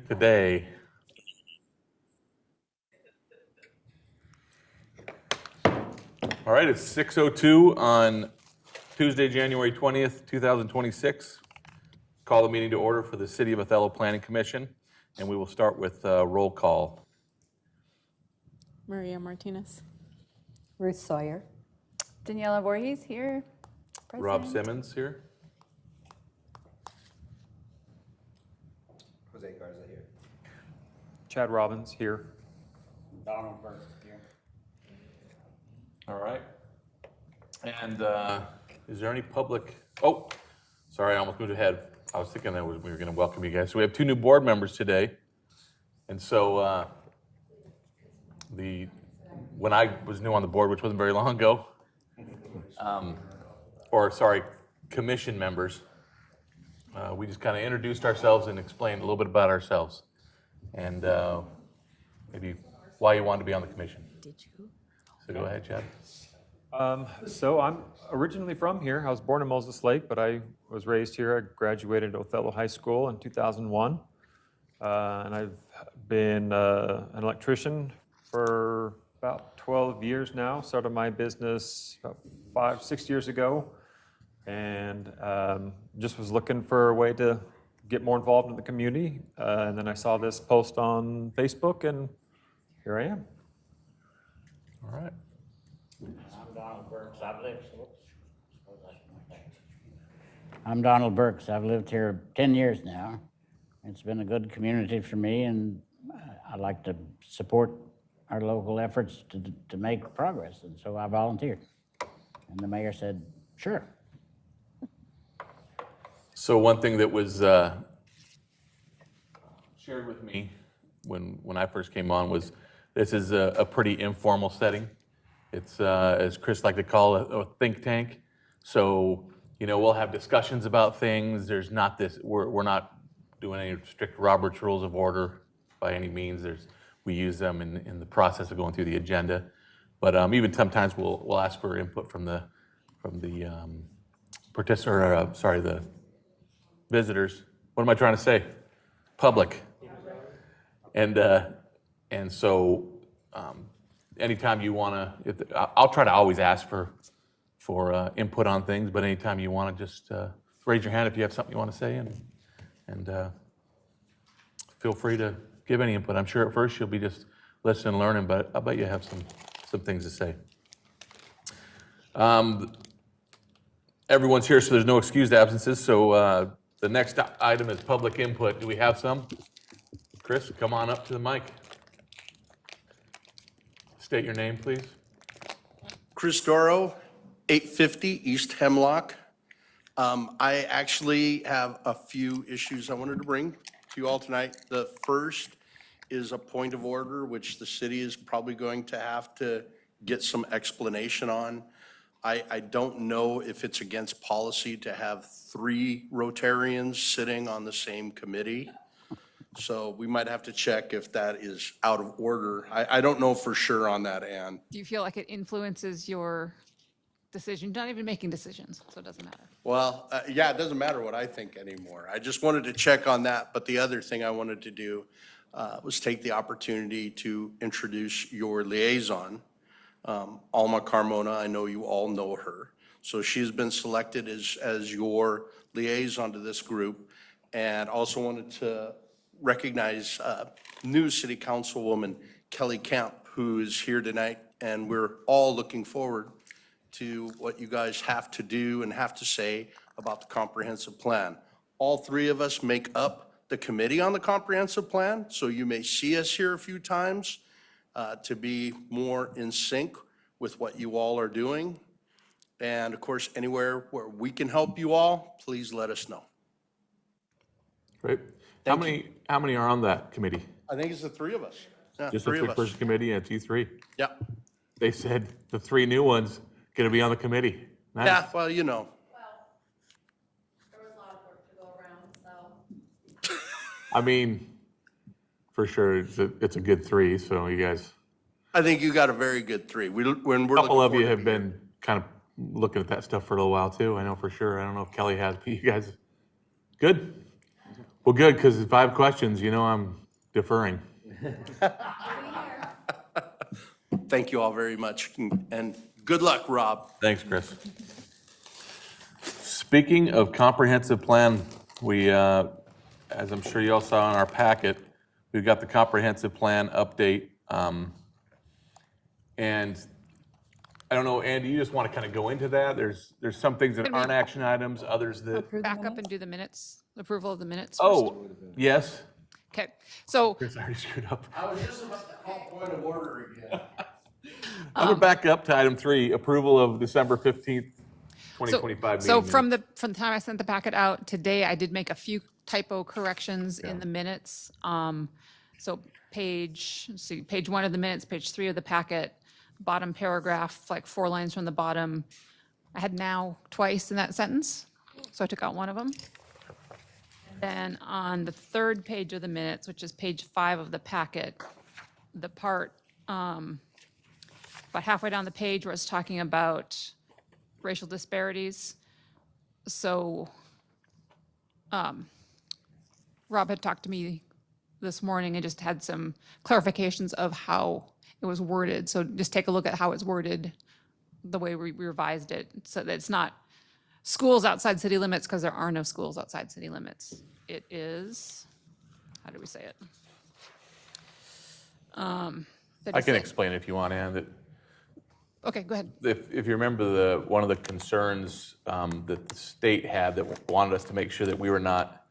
today. All right, it's 6:02 on Tuesday, January 20th, 2026. Call the meeting to order for the City of Othello Planning Commission, and we will start with roll call. Maria Martinez. Ruth Sawyer. Daniela Voorhees here. Present. Rob Simmons here. Jose Garza here. Chad Robbins here. Donald Burke here. All right. And is there any public? Oh, sorry, I almost moved ahead. I was thinking that we were going to welcome you guys. So we have two new board members today. And so when I was new on the board, which wasn't very long ago, commission members, we just kind of introduced ourselves and explained a little bit about ourselves and maybe why you wanted to be on the commission. Did you? So go ahead, Chad. So I'm originally from here. I was born in Moses Lake, but I was raised here. I graduated Othello High School in 2001. And I've been an electrician for about 12 years now. Started my business about 5-6 years ago. And just was looking for a way to get more involved in the community. And then I saw this post on Facebook, and here I am. All right. I'm Donald Burks. I've lived here 10 years now. It's been a good community for me, and I like to support our local efforts to make progress, and so I volunteered. And the mayor said, sure. So one thing that was shared with me when I first came on was this is a pretty informal setting. It's, as Chris liked to call it, a think tank. So, we'll have discussions about things. There's not this, we're not doing any strict Robert's Rules of Order by any means. We use them in the process of going through the agenda. But even sometimes we'll ask for input from the visitors. What am I trying to say? Public. And so anytime you want to, I'll try to always ask for input on things, but anytime you want to just raise your hand if you have something you want to say, and feel free to give any input. I'm sure at first you'll be just listening and learning, but I bet you have some things to say. Everyone's here, so there's no excused absences. So the next item is public input. Do we have some? Chris, come on up to the mic. State your name, please. Chris Doro, 850 East Hemlock. I actually have a few issues I wanted to bring to you all tonight. The first is a point of order, which the city is probably going to have to get some explanation on. I don't know if it's against policy to have 3 Rotarians sitting on the same committee. So we might have to check if that is out of order. I don't know for sure on that, Ann. Do you feel like it influences your decision? Not even making decisions, so it doesn't matter. Well, yeah, it doesn't matter what I think anymore. I just wanted to check on that. But the other thing I wanted to do was take the opportunity to introduce your liaison, Alma Carmona. I know you all know her. So she's been selected as your liaison to this group. And also wanted to recognize new City Councilwoman Kelly Camp, who is here tonight. And we're all looking forward to what you guys have to do and have to say about the comprehensive plan. All 3 of us make up the committee on the comprehensive plan, so you may see us here a few times to be more in sync with what you all are doing. And of course, anywhere where we can help you all, please let us know. Great. How many are on that committee? I think it's the 3 of us. Yeah, Just a 3 of us. 3-person committee, and it's you 3. Yep. They said the 3 new ones going to be on the committee. Nice. Yeah, well, you know. Well, there was a lot of work to go around, so. I mean, for sure, it's a good 3. So you guys, I think you got a very good 3. When we're a couple of looking you forward have to been kind of looking at that stuff for a little while too. I know for sure. I don't know if Kelly has, but you guys, good. Well, good, because if I have questions, I'm deferring. Thank you all very much, and good luck, Rob. Thanks, Chris. Speaking of comprehensive plan, we, as I'm sure you all saw in our packet, we've got the comprehensive plan update. And I don't know, Andy, you just want to kind of go into that? There's some things that aren't action items, others that, Approve the Back up minutes? and do the minutes, approval of the minutes first. oh, yes. Okay, so Chris, I already screwed up. I was just about to call point of order again. I'm going to back up to item 3, approval of December 15th, 2025 So meeting from minutes. the time I sent the packet out today, I did make a few typo corrections in the minutes. So page 1 of the minutes, page 3 of the packet, bottom paragraph, like 4 lines from the bottom. I had now twice in that sentence, so I took out one of them. Then on the 3rd page of the minutes, which is page 5 of the packet, the part about halfway down the page where it's talking about racial disparities. So Rob had talked to me this morning and just had some clarifications of how it was worded. So just take a look at how it's worded, the way we revised it, so that it's not schools outside city limits, because there are no schools outside city limits. It is, how do we say it? I can explain it if you want, Ann, that Okay, go ahead. if you remember, one of the concerns that the state had that wanted us to make sure that we were not,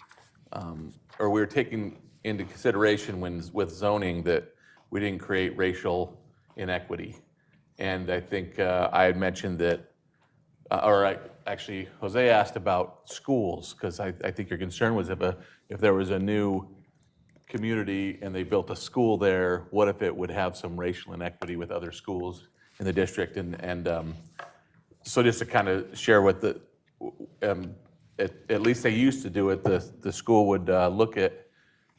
or we were taking into consideration with zoning that we didn't create racial inequity. And I think I had mentioned that, actually, Jose asked about schools, because I think your concern was if there was a new community and they built a school there, what if it would have some racial inequity with other schools in the district? And so just to kind of share what at least they used to do it, the school would look at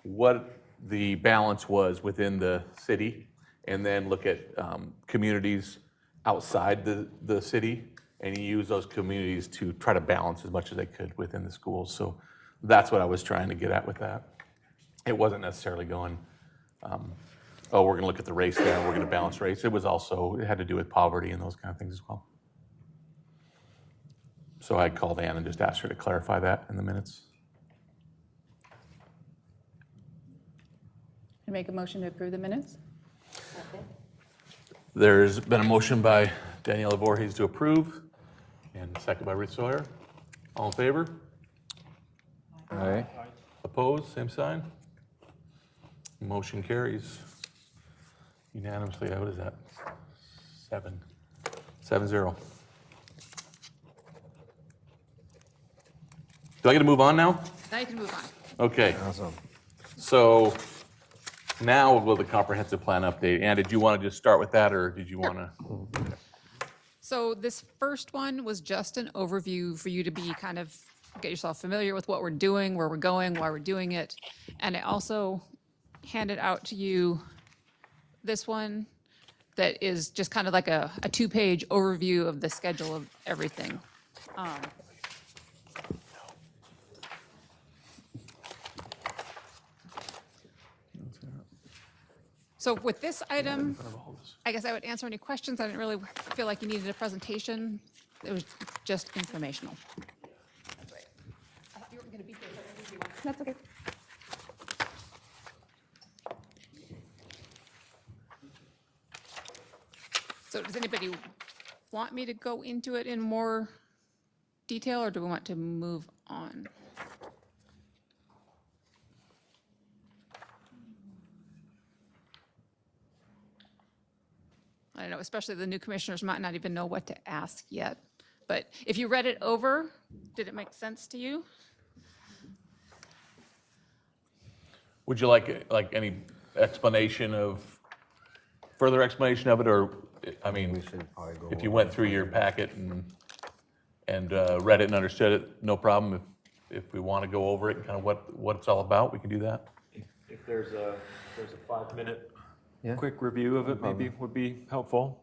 what the balance was within the city and then look at communities outside the city and use those communities to try to balance as much as they could within the schools. So that's what I was trying to get at with that. It wasn't necessarily going, we're going to look at the race there, we're going to balance race. It had to do with poverty and those kind of things as well. So I called Ann and just asked her to clarify that in the minutes. I make a motion to approve the minutes? There's been a motion by Daniela Voorhees to approve, and a second by Ruth Sawyer. All in favor? Aye. Opposed, same sign. Motion carries unanimously. What is that? 7-0. Do I get to move on now? Now you can move on. Okay, Awesome. so now we'll go to the comprehensive plan update. Ann, did you want to just start with that, or did you want to? So this first one was just an overview for you to be kind of get yourself familiar with what we're doing, where we're going, why we're doing it. And I also handed out to you this one that is just kind of like a 2-page overview of the schedule of everything. So with this item, I guess I would answer any questions. I didn't really feel like you needed a presentation. It was just informational. That's right. I thought you weren't going to be here, so I didn't give you one. That's okay. So does anybody want me to go into it in more detail, or do we want to move on? I don't know, especially the new commissioners might not even know what to ask yet. But if you read it over, did it make sense to you? Would you like any further explanation of it, or, I mean, We should probably go. if you went through your packet and read it and understood it, no problem. If we want to go over it and kind of what it's all about, we can do that. If there's a 5-minute Yeah. quick review of it, maybe would be helpful.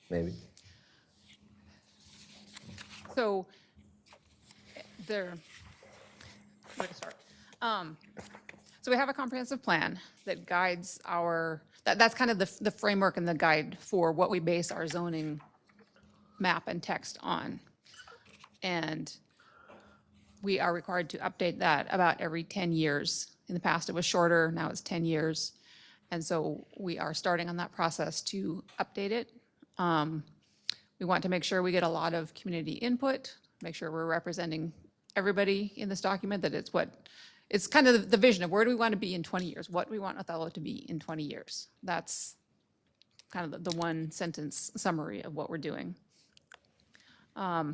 Maybe. So where to start? So we have a comprehensive plan that guides that's kind of the framework and the guide for what we base our zoning map and text on. And we are required to update that about every 10 years. In the past, it was shorter, now it's 10 years. And so we are starting on that process to update it. We want to make sure we get a lot of community input, make sure we're representing everybody in this document, that it's kind of the vision of where do we want to be in 20 years? What do we want Othello to be in 20 years? That's kind of the one sentence summary of what we're doing. A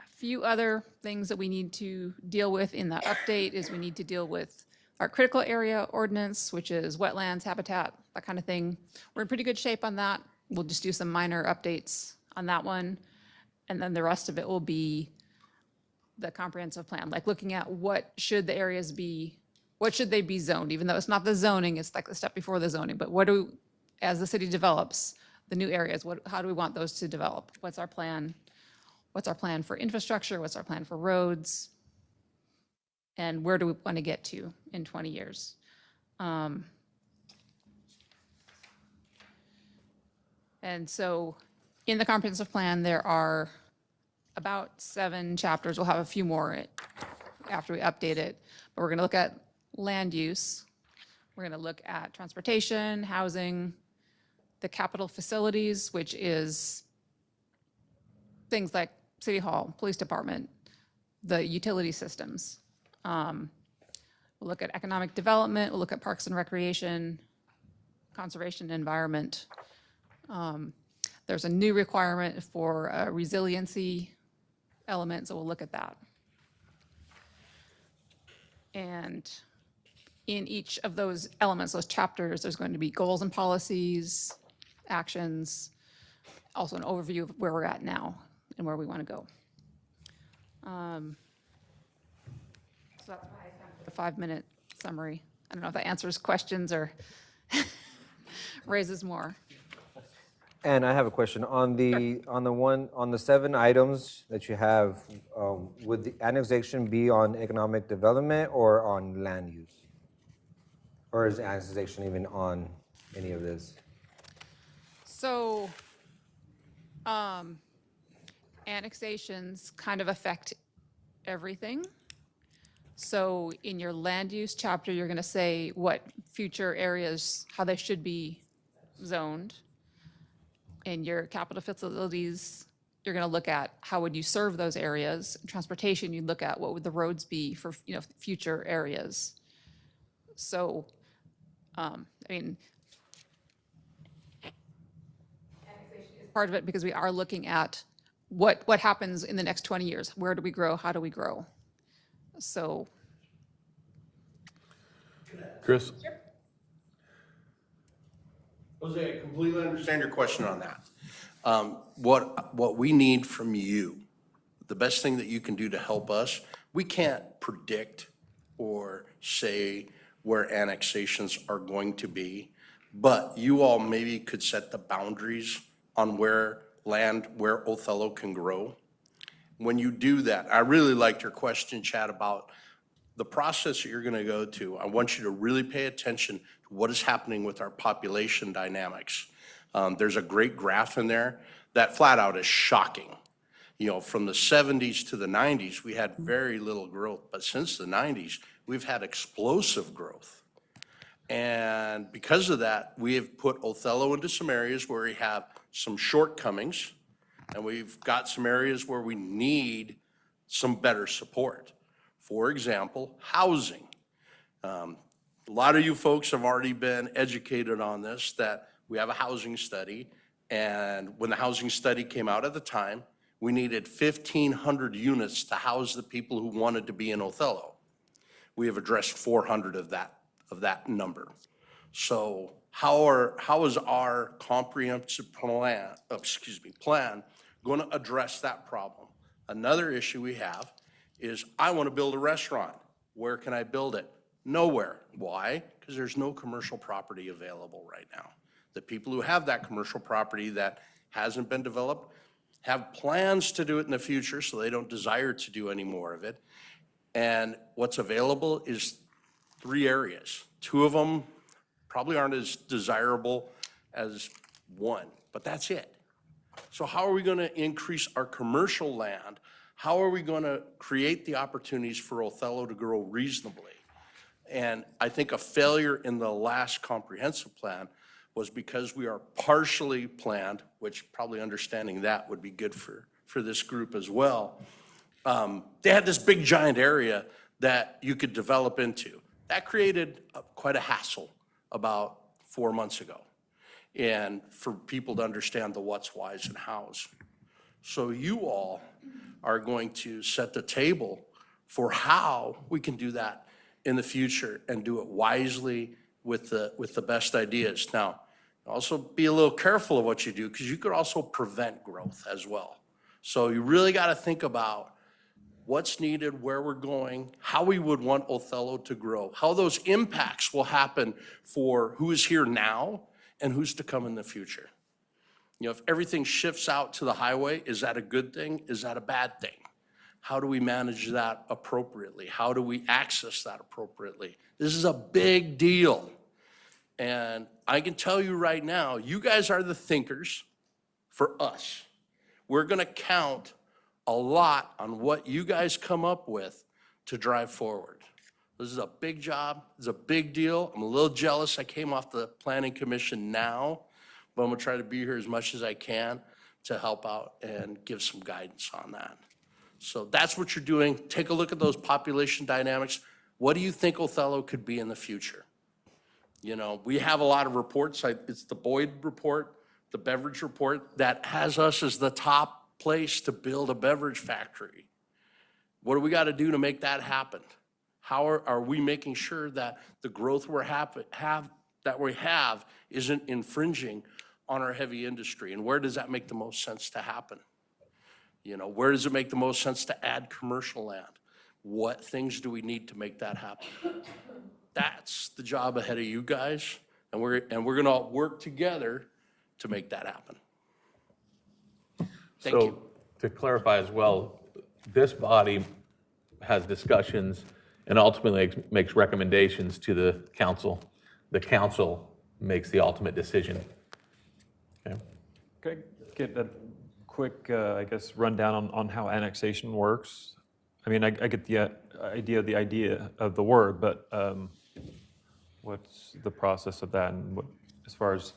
few other things that we need to deal with in the update is we need to deal with our critical area ordinance, which is wetlands, habitat, that kind of thing. We're in pretty good shape on that. We'll just do some minor updates on that one. And then the rest of it will be the comprehensive plan, like looking at what should the areas be, what should they be zoned, even though it's not the zoning, it's like the step before the zoning, but as the city develops the new areas, how do we want those to develop? What's our plan? What's our plan for infrastructure? What's our plan for roads? And where do we want to get to in 20 years? And so in the comprehensive plan, there are about 7 chapters. We'll have a few more after we update it. But we're going to look at land use. We're going to look at transportation, housing, the capital facilities, which is things like City Hall, Police Department, the utility systems. We'll look at economic development. We'll look at parks and recreation, conservation, environment. There's a new requirement for a resiliency element, so we'll look at that. And in each of those elements, those chapters, there's going to be goals and policies, actions, also an overview of where we're at now and where we want to go. So that's why I have the 5-minute summary. I don't know if that answers questions or raises more. And I have a question on the 7 items that you have. Would the annexation be on economic development or on land use, or is annexation even on any of this? So, annexations kind of affect everything. So in your land use chapter, you're going to say what future areas, how they should be zoned. In your capital facilities, you're going to look at how would you serve those areas. Transportation, you look at what would the roads be for future areas. So, I mean, annexation is part of it because we are looking at what happens in the next 20 years. Where do we grow? How do we grow? So, Chris? Jose, I completely understand your question on that. What we need from you, the best thing that you can do to help us, we can't predict or say where annexations are going to be, but you all maybe could set the boundaries on where Othello can grow. When you do that, I really liked your question, Chad, about the process that you're going to go to. I want you to really pay attention to what is happening with our population dynamics. There's a great graph in there that flat out is shocking. From the 70s to the 90s, we had very little growth, but since the 90s, we've had explosive growth. And because of that, we have put Othello into some areas where we have some shortcomings, and we've got some areas where we need some better support. For example, housing. A lot of you folks have already been educated on this, that we have a housing study, and when the housing study came out at the time, we needed 1,500 units to house the people who wanted to be in Othello. We have addressed 400 of that number. So how is our comprehensive plan going to address that problem? Another issue we have is I want to build a restaurant. Where can I build it? Nowhere. Why? Because there's no commercial property available right now. The people who have that commercial property that hasn't been developed, have plans to do it in the future, so they don't desire to do any more of it. And what's available is 3 areas. 2 of them probably aren't as desirable as 1, but that's it. So how are we going to increase our commercial land? How are we going to create the opportunities for Othello to grow reasonably? And I think a failure in the last comprehensive plan was because we are partially planned, which probably understanding that would be good for this group as well. They had this big giant area that you could develop into. That created quite a hassle about 4 months ago, and for people to understand the what's, whys, and hows. So you all are going to set the table for how we can do that in the future and do it wisely with the best ideas. Now, also be a little careful of what you do, because you could also prevent growth as well. So you really got to think about what's needed, where we're going, how we would want Othello to grow, how those impacts will happen for who is here now and who's to come in the future. You know, if everything shifts out to the highway, is that a good thing? Is that a bad thing? How do we manage that appropriately? How do we access that appropriately? This is a big deal. And I can tell you right now, you guys are the thinkers for us. We're going to count a lot on what you guys come up with to drive forward. This is a big job. It's a big deal. I'm a little jealous I came off the Planning Commission now, but I'm going to try to be here as much as I can to help out and give some guidance on that. So that's what you're doing. Take a look at those population dynamics. What do you think Othello could be in the future? You know, we have a lot of reports. It's the Boyd report, the beverage report, that has us as the top place to build a beverage factory. What do we got to do to make that happen? How are we making sure that the growth we have isn't infringing on our heavy industry? And where does that make the most sense to happen? You know, where does it make the most sense to add commercial land? What things do we need to make that happen? That's the job ahead of you guys, and we're going to work together to make that happen. Thank you. To clarify as well, this body has discussions and ultimately makes recommendations to the council. The council makes the ultimate decision. Okay. Okay, get a quick, I guess, rundown on how annexation works. I mean, I get the idea of the word, but what's the process of that, and what, as far as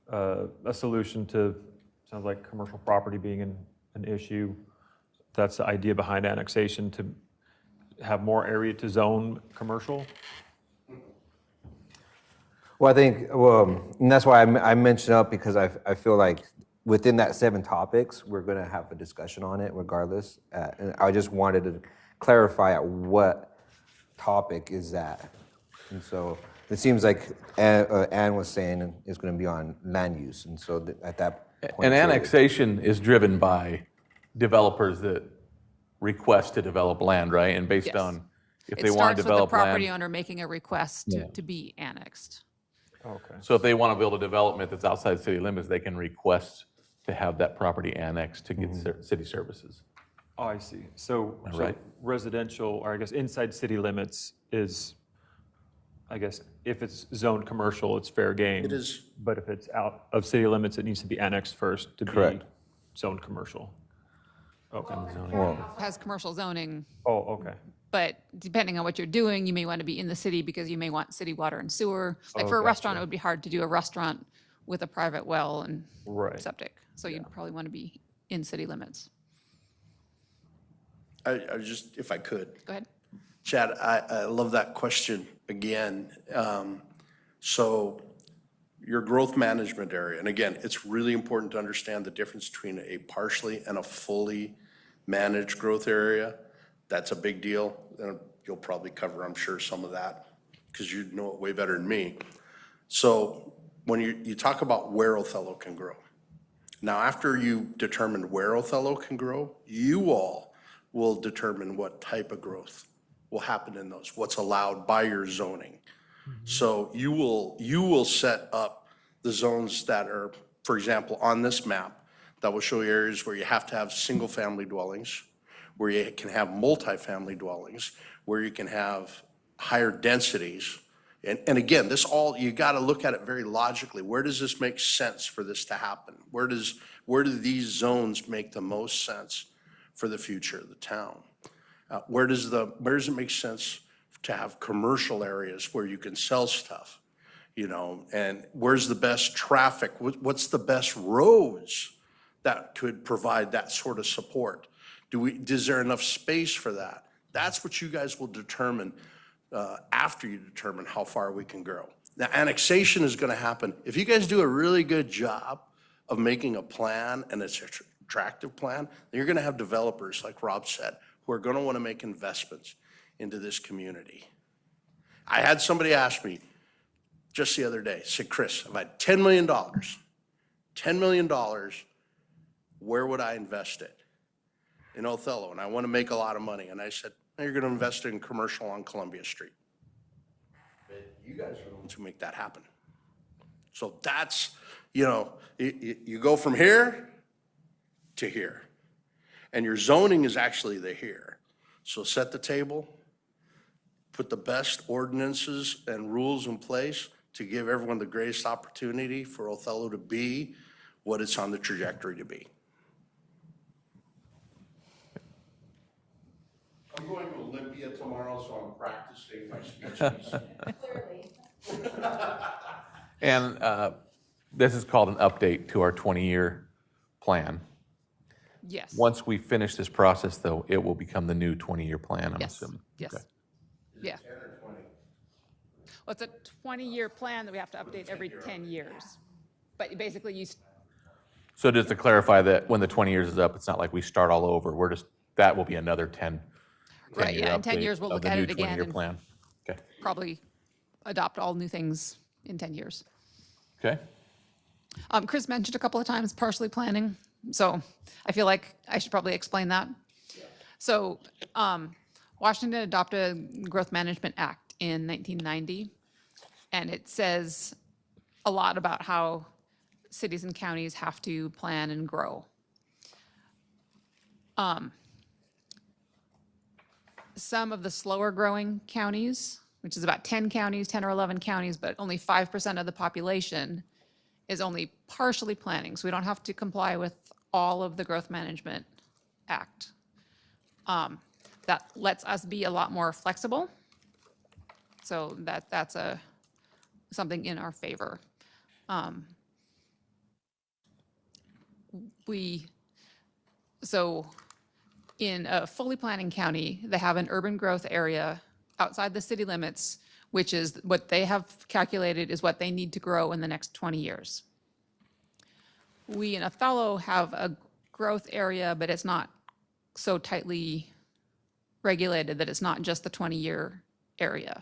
a solution to, sounds like commercial property being an issue. That's the idea behind annexation, to have more area to zone commercial. Well, I think, and that's why I mentioned up, because I feel like within that 7 topics, we're going to have a discussion on it regardless. And I just wanted to clarify at what topic is that. And so it seems like Ann was saying it's going to be on land use. And so at that point. And annexation is driven by developers that request to develop land, right? And based Yes. on if It they want starts to with the develop property land. owner making a request to be annexed. Okay. So if they want to build a development that's outside city limits, they can request to have that property annexed to get city services. Oh, I see. So right? residential, or I guess inside city limits is, I guess, if it's zoned commercial, it's fair game. It is. But if it's out of city limits, it needs to be annexed first to be Correct. zoned commercial. Okay. Has commercial zoning, Oh, okay. but depending on what you're doing, you may want to be in the city because you may want city water and sewer. Like Oh, for a restaurant, gotcha. it would be hard to do a restaurant with a private well and Right. septic. So you'd probably want to be in city limits. I just, if I could, Go ahead. Chad, I love that question again. So your growth management area, and again, it's really important to understand the difference between a partially and a fully managed growth area. That's a big deal. And you'll probably cover, I'm sure, some of that because you know it way better than me. So when you talk about where Othello can grow, now after you determine where Othello can grow, you all will determine what type of growth will happen in those, what's allowed by your zoning. So you will set up the zones that are, for example, on this map, that will show you areas where you have to have single-family dwellings, where you can have multifamily dwellings, where you can have higher densities. And again, this all, you got to look at it very logically. Where does this make sense for this to happen? Where do these zones make the most sense for the future of the town? Where does it make sense to have commercial areas where you can sell stuff? You know, and where's the best traffic? What's the best roads that could provide that sort of support? Is there enough space for that? That's what you guys will determine after you determine how far we can grow. Now, annexation is going to happen. If you guys do a really good job of making a plan, and it's an attractive plan, then you're going to have developers, like Rob said, who are going to want to make investments into this community. I had somebody ask me just the other day, said, Chris, if I had $10 million, where would I invest it? In Othello, and I want to make a lot of money. And I said, you're going to invest it in commercial on Columbia Street. But you guys are the ones who make that happen. So that's, you know, you go from here to here. And your zoning is actually the here. So set the table, put the best ordinances and rules in place to give everyone the greatest opportunity for Othello to be what it's on the trajectory to be. I'm going to Olympia tomorrow, so I'm practicing my speeches. Clearly. And this is called an update to our 20-year plan. Yes. Once we finish this process, though, it will become the new 20-year plan, I'm Yes. assuming. Yes. Okay. Yeah. Well, it's a 20-year plan that we have to update every 10 years. But basically, So just to clarify that when the 20 years is up, it's not like we start all over. We're just, that will be another 10 right, year yeah, in 10 update years, we'll of look the at new it again 20-year and plan. Okay. probably adopt all new things in 10 years. Okay. Chris mentioned a couple of times partially planning, so I feel like I should probably explain that. So Washington adopted a Growth Management Act in 1990, and it says a lot about how cities and counties have to plan and grow. Some of the slower growing counties, which is about 10 counties, 10 or 11 counties, but only 5% of the population is only partially planning. So we don't have to comply with all of the Growth Management Act. That lets us be a lot more flexible. So that's something in our favor. So in a fully planning county, they have an urban growth area outside the city limits, which is what they have calculated is what they need to grow in the next 20 years. We in Othello have a growth area, but it's not so tightly regulated that it's not just the 20-year area.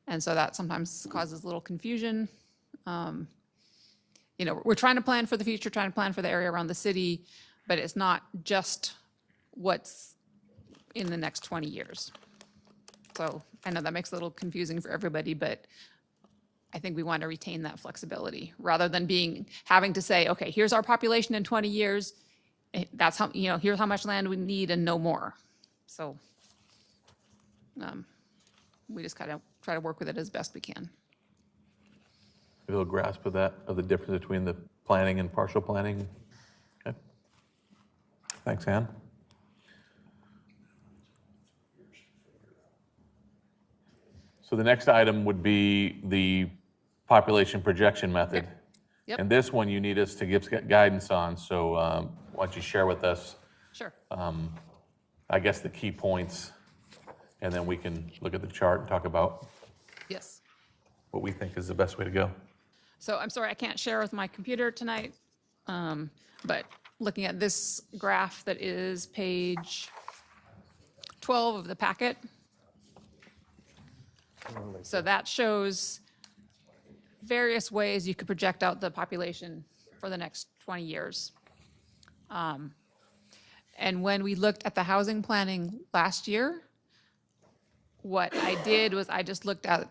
And so that sometimes causes a little confusion. You know, we're trying to plan for the future, trying to plan for the area around the city, but it's not just what's in the next 20 years. So I know that makes it a little confusing for everybody, but I think we want to retain that flexibility rather than having to say, okay, here's our population in 20 years. That's how, you know, here's how much land we need and no more. So we just kind of try to work with it as best we can. A little grasp of that, of the difference between the planning and partial planning. Okay. Thanks, Ann. So the next item would be the population projection method. Yep. And this one you need us to give guidance on. So why don't you share with us, Sure. I guess, the key points, and then we can look at the chart and talk about Yes. what we think is the best way to go. So I'm sorry, I can't share with my computer tonight, but looking at this graph that is page 12 of the packet. So that shows various ways you could project out the population for the next 20 years. And when we looked at the housing planning last year, what I did was I just looked at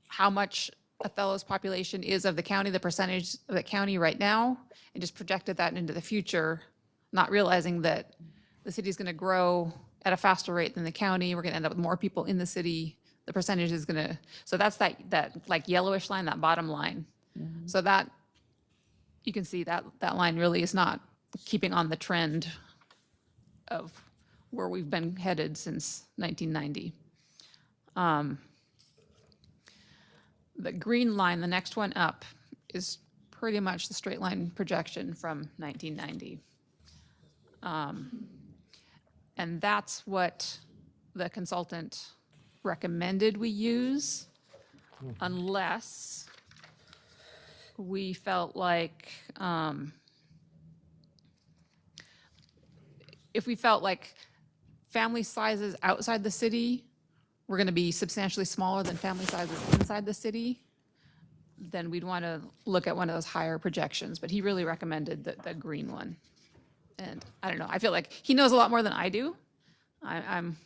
how much Othello's population is of the county, the percentage of the county right now, and just projected that into the future not realizing that the city's going to grow at a faster rate than the county. We're going to end up with more people in the city. The percentage is going to, so that's that like yellowish line, that bottom line. So that, you can see that line really is not keeping on the trend of where we've been headed since 1990. The green line, the next one up, is pretty much the straight line projection from 1990. And that's what the consultant recommended we use, unless we felt like, if we felt like family sizes outside the city were going to be substantially smaller than family sizes inside the city, then we'd want to look at one of those higher projections. But he really recommended the green one. And I don't know, I feel like he knows a lot more than I do. I'm,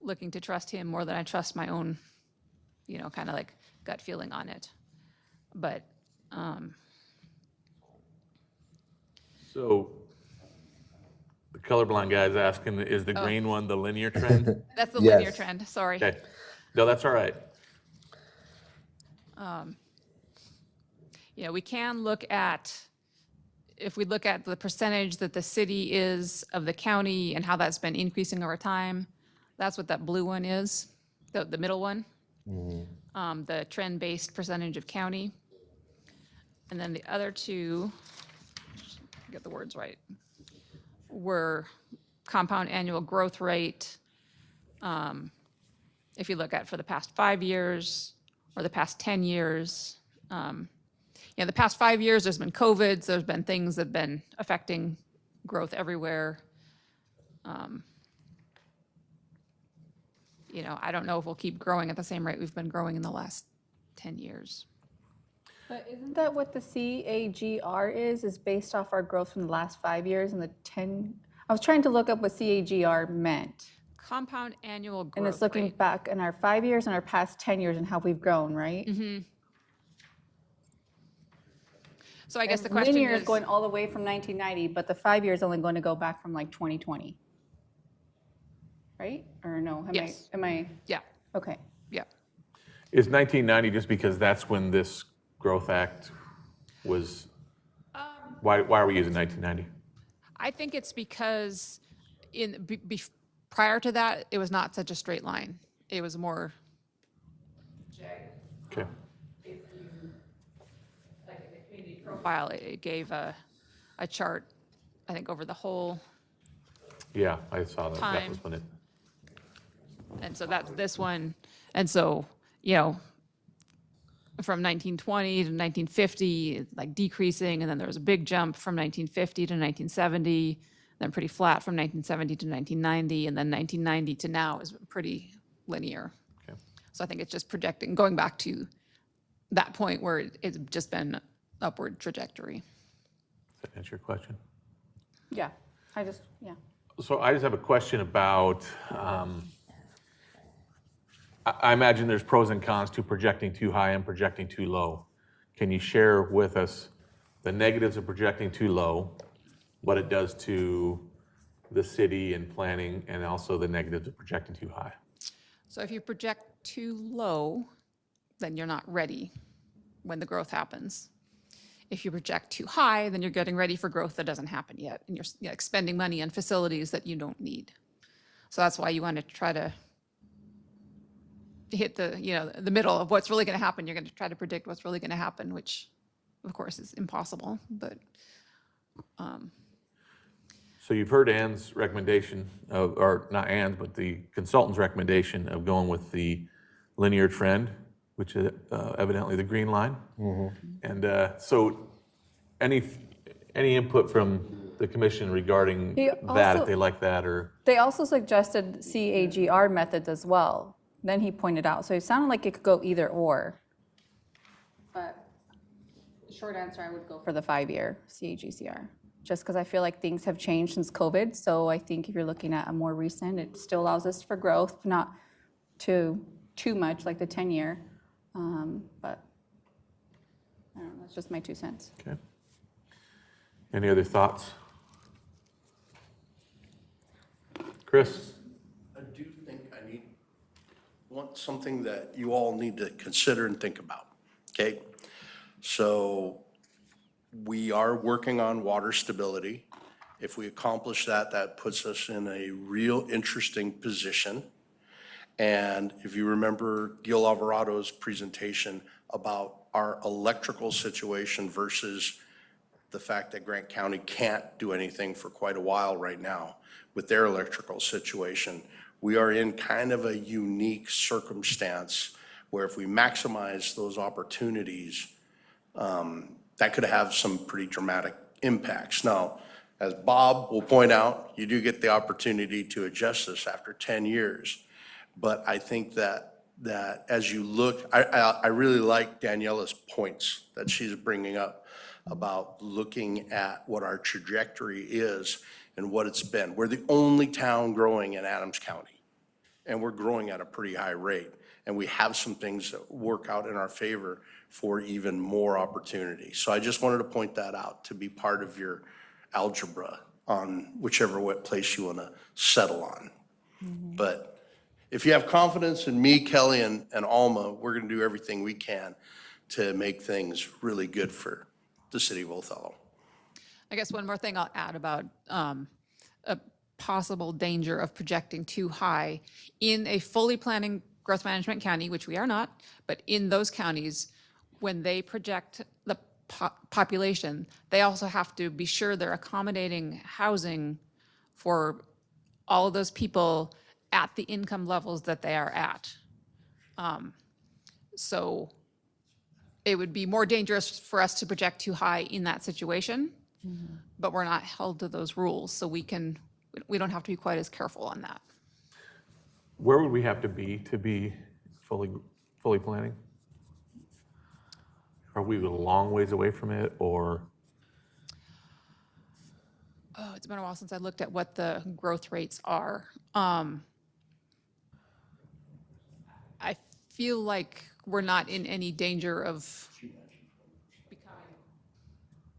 looking to trust him more than I trust my own, kind of like gut feeling on it. But, So the colorblind guy's asking, is the green one the linear trend? that's the Yes. linear trend, sorry. Okay. No, that's all right. We can look at, if we look at the percentage that the city is of the county and how that's been increasing over time, that's what that blue one is, the middle one. The trend-based percentage of county. And then the other two, get the words right, were compound annual growth rate. If you look at for the past 5 years or the past 10 years, the past 5 years, there's been COVID, so there's been things that have been affecting growth everywhere. I don't know if we'll keep growing at the same rate we've been growing in the last 10 years. But isn't that what the CAGR is based off our growth from the last 5 years and the 10? I was trying to look up what CAGR meant. Compound annual growth And it's looking rate. back in our 5 years and our past 10 years and how we've grown, right? So I guess the And question linear is, is going all the way from 1990, but the 5 years only going to go back from like 2020. Right? Or no? Yes. Am I? yeah, Okay. yeah. Is 1990 just because that's when this Growth Act was, why are we using 1990? I think it's because prior to that, it was not such a straight line. It was more Okay. like in the community profile. It gave a chart, I think, over the whole. Yeah, I saw that. That Time. was when it, And so that's this one. And so, from 1920 to 1950, it's like decreasing. And then there was a big jump from 1950 to 1970, then pretty flat from 1970 to 1990. And then 1990 to now is pretty linear. okay. So I think it's just projecting, going back to that point where it's just been upward trajectory. Does that answer your question? Yeah. Yeah. So I just have a question about, I imagine there's pros and cons to projecting too high and projecting too low. Can you share with us the negatives of projecting too low, what it does to the city and planning, and also the negatives of projecting too high? So if you project too low, then you're not ready when the growth happens. If you project too high, then you're getting ready for growth that doesn't happen yet, and you're spending money on facilities that you don't need. So that's why you want to try to hit the middle of what's really going to happen. You're going to try to predict what's really going to happen, which, of course, is impossible. But So you've heard Ann's recommendation, or not Ann's, but the consultant's recommendation of going with the linear trend, which is evidently the green line. And so any input from the commission regarding He that, also- if they like that, or? They also suggested CAGR methods as well. Then he pointed out. So it sounded like it could go either or. But the short answer, I would go for the 5-year CAGCR. Just because I feel like things have changed since COVID. So I think if you're looking at a more recent, it still allows us for growth, not too much like the 10-year. But I don't know, that's just my 2 cents. Okay. Any other thoughts? Chris? I do think want something that you all need to consider and think about, okay? So we are working on water stability. If we accomplish that, that puts us in a real interesting position. And if you remember Gil Alvarado's presentation about our electrical situation versus the fact that Grant County can't do anything for quite a while right now with their electrical situation, we are in kind of a unique circumstance where if we maximize those opportunities, that could have some pretty dramatic impacts. Now, as Bob will point out, you do get the opportunity to adjust this after 10 years. But I think that as you look, I really like Daniela's points that she's bringing up about looking at what our trajectory is and what it's been. We're the only town growing in Adams County, and we're growing at a pretty high rate. And we have some things that work out in our favor for even more opportunity. So I just wanted to point that out to be part of your algebra on whichever place you want to settle on. But if you have confidence in me, Kelly, and Alma, we're going to do everything we can to make things really good for the city of Othello. I guess one more thing I'll add about a possible danger of projecting too high in a fully planning growth management county, which we are not, but in those counties, when they project the population, they also have to be sure they're accommodating housing for all of those people at the income levels that they are at. So it would be more dangerous for us to project too high in that situation, but we're not held to those rules, so we don't have to be quite as careful on that. Where would we have to be fully planning? Are we a long ways away from it, or? Oh, it's been a while since I looked at what the growth rates are. I feel like we're not in any danger of becoming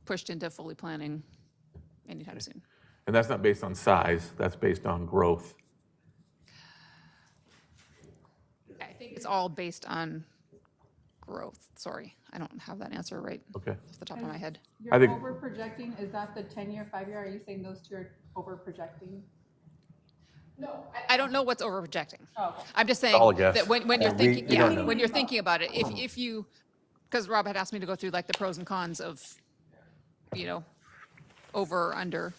pushed into fully planning anytime soon. And that's not based on size, that's based on growth. I think it's all based on growth. Sorry, I don't have that answer right Okay. off the top of my head. You're I think- over projecting, is that the 10-year, 5-year? Are you saying those two are over projecting? No, I don't know what's over projecting. Oh, okay. I'm just saying All a guess. that when you're we thinking, don't know. when you're thinking about it, if you, because Rob had asked me to go through like the pros and cons of, over or under.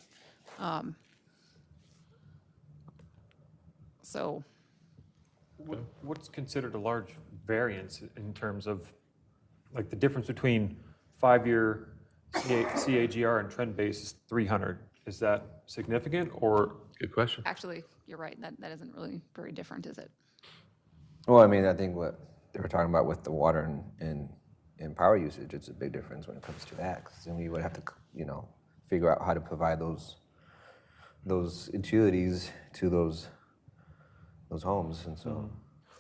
So What's considered a large variance in terms of, like, the difference between 5-year CAGR and trend base is 300? Is that significant, or? Good question. actually, you're right, that isn't really very different, is it? Well, I mean, I think what they were talking about with the water and power usage, it's a big difference when it comes to that. 'Cause then we would have to, figure out how to provide those utilities to those homes, and so.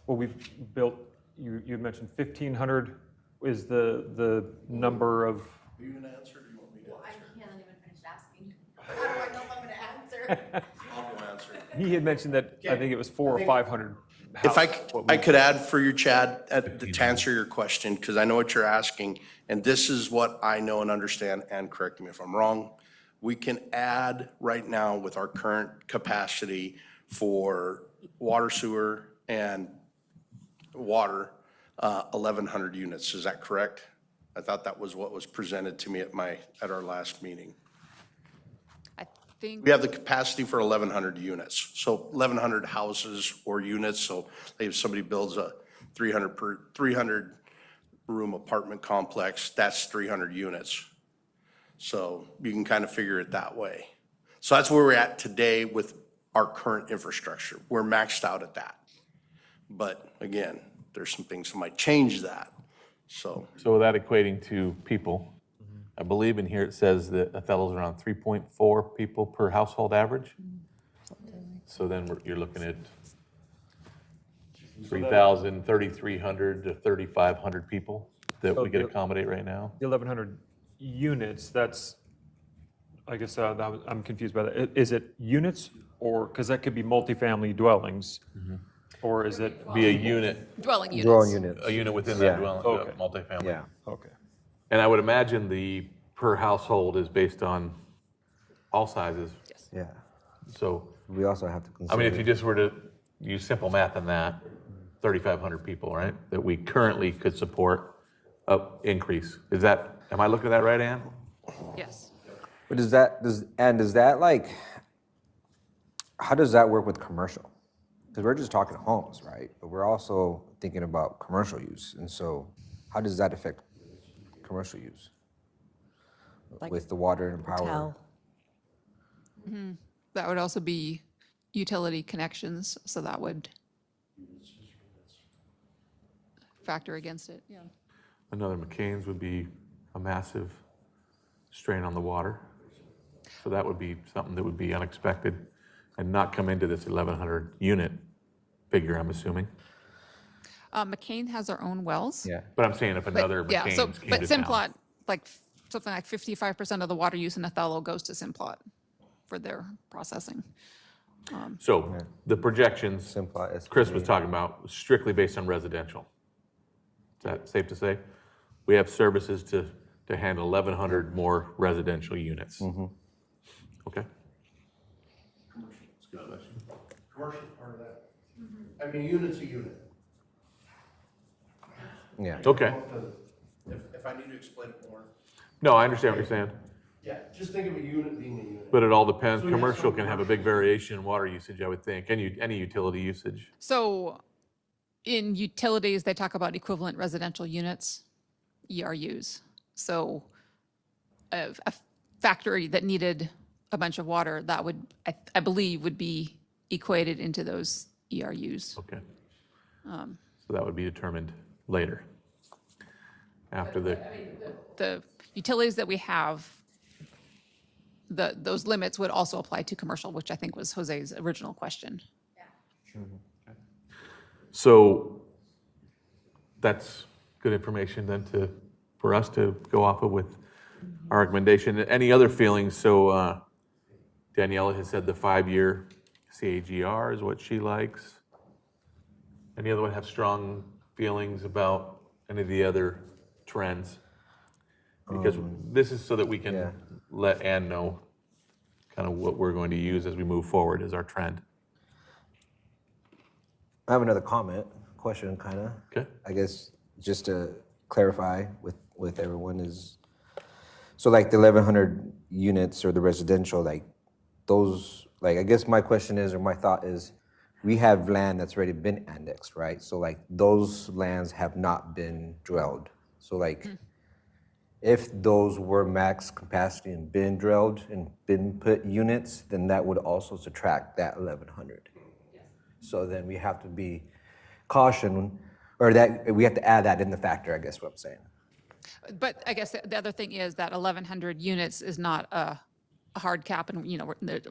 Well, we've built, you mentioned 1,500 is the number of, Are you going to answer, or do you want me to I answer? can't even finish asking. How do I know if I'm gonna answer? I'll go answer. he had mentioned that, I think it was 400 or 500. If houses, what we- I could add for you, Chad, to answer your question, because I know what you're asking, and this is what I know and understand, and correct me if I'm wrong. We can add right now with our current capacity for water, sewer, and water, 1,100 units. Is that correct? I thought that was what was presented to me at our last meeting. I think, We have the capacity for 1,100 units, so 1,100 houses or units. So if somebody builds a 300 room apartment complex, that's 300 units. So you can kind of figure it that way. So that's where we're at today with our current infrastructure. We're maxed out at that. But again, there's some things that might change that, so. So with that equating to people, I believe in here it says that Othello's around 3.4 people per household average. So then you're looking at 3,000, 3,300 to 3,500 people that we could accommodate right now. The 1,100 units, that's I guess I'm confused by that. Is it units or, because that could be multifamily dwellings? Or is it? Be a unit, Dwelling Dwelling units. units. a unit within Yeah. that dwelling, Okay. multifamily. Yeah. Okay. And I would imagine the per household is based on all sizes. Yeah. So, We also have to I consider. mean, if you just were to use simple math on that, 3,500 people, right? That we currently could support increase. Is that, am I looking at that right, Ann? Yes. But does that like, how does that work with commercial? Because we're just talking homes, right? But we're also thinking about commercial use. And so how does that affect commercial use? Like With the water and power? Hotel. That would also be utility connections, so that would factor against it, yeah. Another McCain's would be a massive strain on the water. So that would be something that would be unexpected and not come into this 1,100 unit figure, I'm assuming. McCain has their own wells. Yeah. But I'm saying if But, another yeah, so, McCain's came but to town. Simplot, like, something like 55% of the water use in Othello goes to Simplot for their processing. So the projections Simplot Chris was SPV. talking about was strictly based on residential. Is that safe to say? We have services to handle 1,100 more residential units. Okay. Commercial part of that. I mean, unit's a unit. Yeah. Okay. If I need to explain it more. No, I understand what you're saying, Yeah, just think of a unit being a unit. but it all depends. So you have Commercial some can have a big variation in water usage, I would think, any utility usage. So in utilities, they talk about equivalent residential units, ERUs. So a factory that needed a bunch of water, that would, I believe, would be equated into those ERUs. Okay. So that would be determined later. After The utilities that we have, those limits would also apply to commercial, which I think was Jose's original question. So that's good information then for us to go off of with our recommendation. Any other feelings? So Daniela has said the 5-year CAGR is what she likes. Any other one have strong feelings about any of the other trends? Because this is so that we can yeah. let Ann know kind of what we're going to use as we move forward as our trend. I have another question kind of. Okay. I guess just to clarify with everyone is, so like the 1,100 units or the residential, like those, like I guess my question is, or my thought is, we have land that's already been annexed, right? So like those lands have not been drilled. So like if those were max capacity and been drilled and been put units, then that would also subtract that 1,100. So then we have to be caution, or that we have to add that in the factor, I guess what I'm saying. But I guess the other thing is that 1,100 units is not a hard cap, and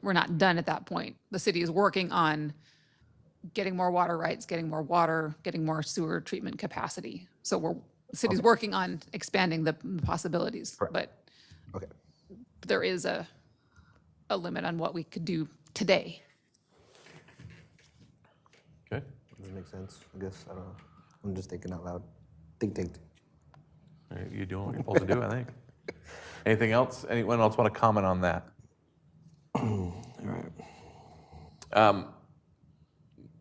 we're not done at that point. The city is working on getting more water rights, getting more water, getting more sewer treatment capacity. So the city's working on expanding the possibilities, but Okay. there is a limit on what we could do today. Okay. Does that make sense? I guess, I don't know. I'm just thinking out loud. Think. All right, you're doing what you're supposed to do, I think. Anything else? Anyone else want to comment on that? All right.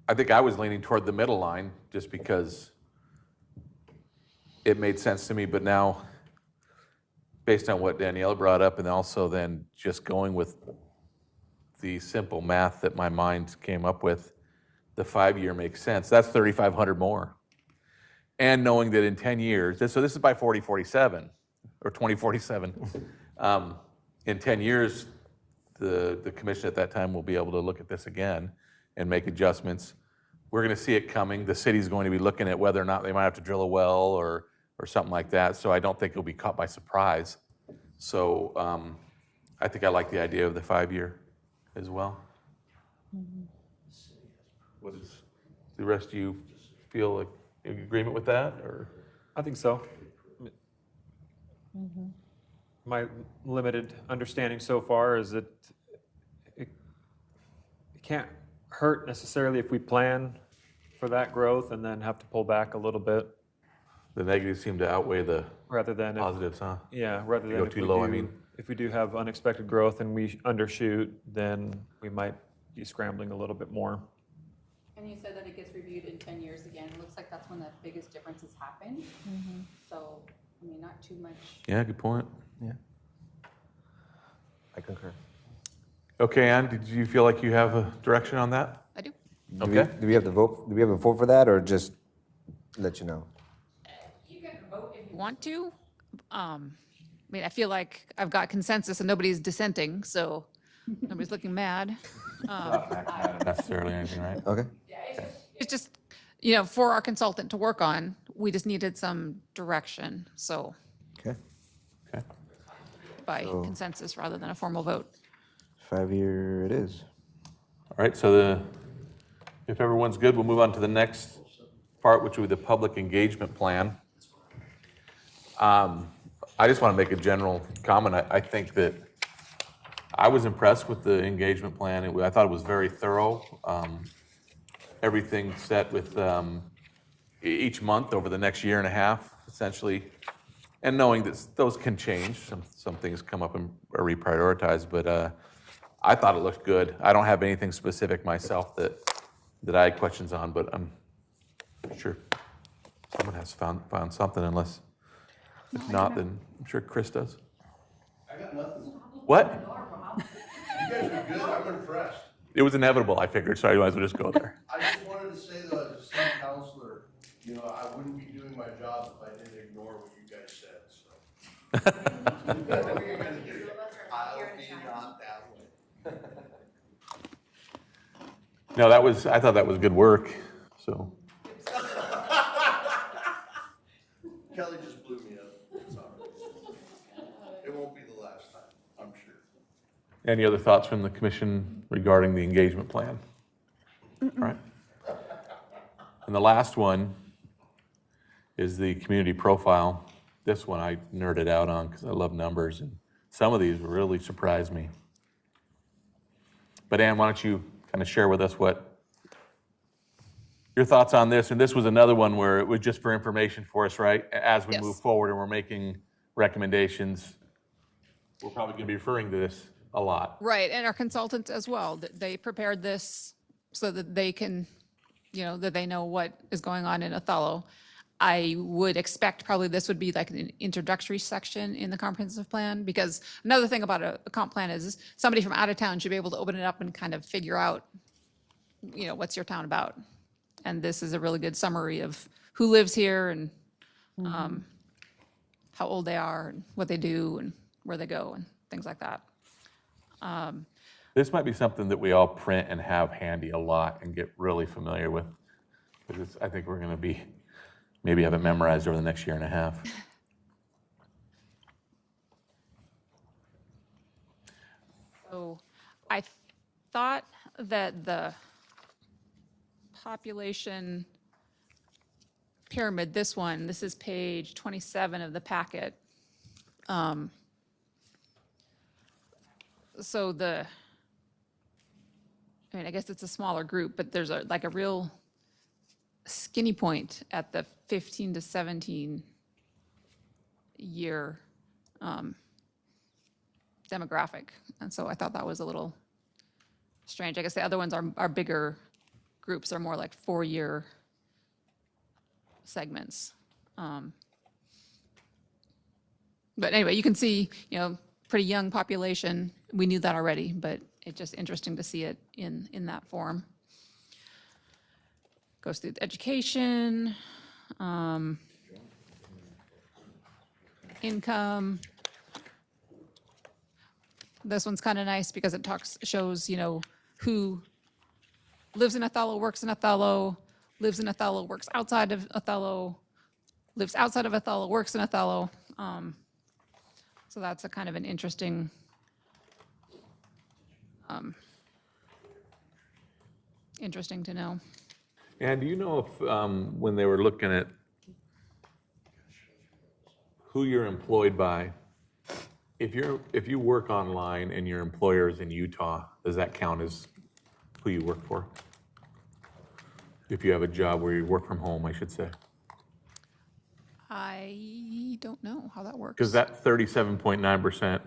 I think I was leaning toward the middle line just because it made sense to me, but now, based on what Danielle brought up, and also then just going with the simple math that my mind came up with, the 5-year makes sense. That's 3,500 more. And knowing that in 10 years, so this is by 4047 or 2047. In 10 years, the commission at that time will be able to look at this again and make adjustments. We're going to see it coming. The city's going to be looking at whether or not they might have to drill a well or something like that. So I don't think it'll be caught by surprise. So I think I like the idea of the 5-year as well. What does the rest of you feel like in agreement with that, or? I think so. my limited understanding so far is that it can't hurt necessarily if we plan for that growth and then have to pull back a little bit The negatives seem to outweigh the rather than if, positives, huh? yeah, rather You than go if too we low, do, I mean. if we do have unexpected growth and we undershoot, then we might be scrambling a little bit more. And you said that it gets reviewed in 10 years again. It looks like that's when the biggest differences happen. So, I mean, not too much. Yeah, good point. I concur. Okay, Ann, did you feel like you have a direction on that? I do. Okay. Do we have to vote? Do we have a vote for that, or just let you know? You can vote if you want to. I mean, I feel like I've got consensus and nobody's dissenting, so nobody's looking mad. Not necessarily anything, right? Okay. It's just, you know, for our consultant to work on, we just needed some direction, so Okay. Okay. by consensus rather than a formal vote. 5-year it is. All right, so if everyone's good, we'll move on to the next part, which will be the public engagement plan. I just want to make a general comment. I think that I was impressed with the engagement plan. I thought it was very thorough. Everything set with each month over the next year and a half, essentially, and knowing that those can change. Some things come up and are reprioritized, but I thought it looked good. I don't have anything specific myself that I had questions on, but I'm sure someone has found something, unless if not, then I'm sure Chris does. I got nothing. What? You guys are good, I'm impressed. It was inevitable, I figured, so I might as well just go there. I just wanted to say though, as a city councilor, you know, I wouldn't be doing my job if I didn't ignore what you guys said, so. I'll be not that way. No, I thought that was good work, so. Kelly just blew me up. It's all right. It won't be the last time, I'm sure. Any other thoughts from the commission regarding the engagement plan? All right. And the last one is the community profile. This one I nerded out on because I love numbers, and some of these really surprised me. But Ann, why don't you kind of share with us what your thoughts on this? And this was another one where it was just for information for us, right? As we Yes. move forward and we're making recommendations, we're probably going to be referring to this a lot. Right, and our consultants as well, they prepared this so that they can, you know, that they know what is going on in Othello. I would expect probably this would be like an introductory section in the comprehensive plan, because another thing about a comp plan is somebody from out of town should be able to open it up and kind of figure out, you know, what's your town about? And this is a really good summary of who lives here and how old they are and what they do and where they go and things like that. This might be something that we all print and have handy a lot and get really familiar with. Because I think we're going to maybe have it memorized over the next year and a half. So I thought that the population pyramid, this is page 27 of the packet. So I guess it's a smaller group, but there's like a real skinny point at the 15 to 17 year demographic. And so I thought that was a little strange. I guess the other ones are bigger groups, are more like 4-year segments. But anyway, you can see, you know, pretty young population. We knew that already, but it's just interesting to see it in that form. Goes through the education, income. This one's kind of nice because it shows, you know, who lives in Othello, works in Othello, lives in Othello, works outside of Othello, lives outside of Othello, works in Othello. So that's a kind of an interesting interesting to know. And do you know if when they were looking at who you're employed by If you work online and your employer is in Utah, does that count as who you work for? If you have a job where you work from home, I should say. I don't know how that works. Because that 37.9%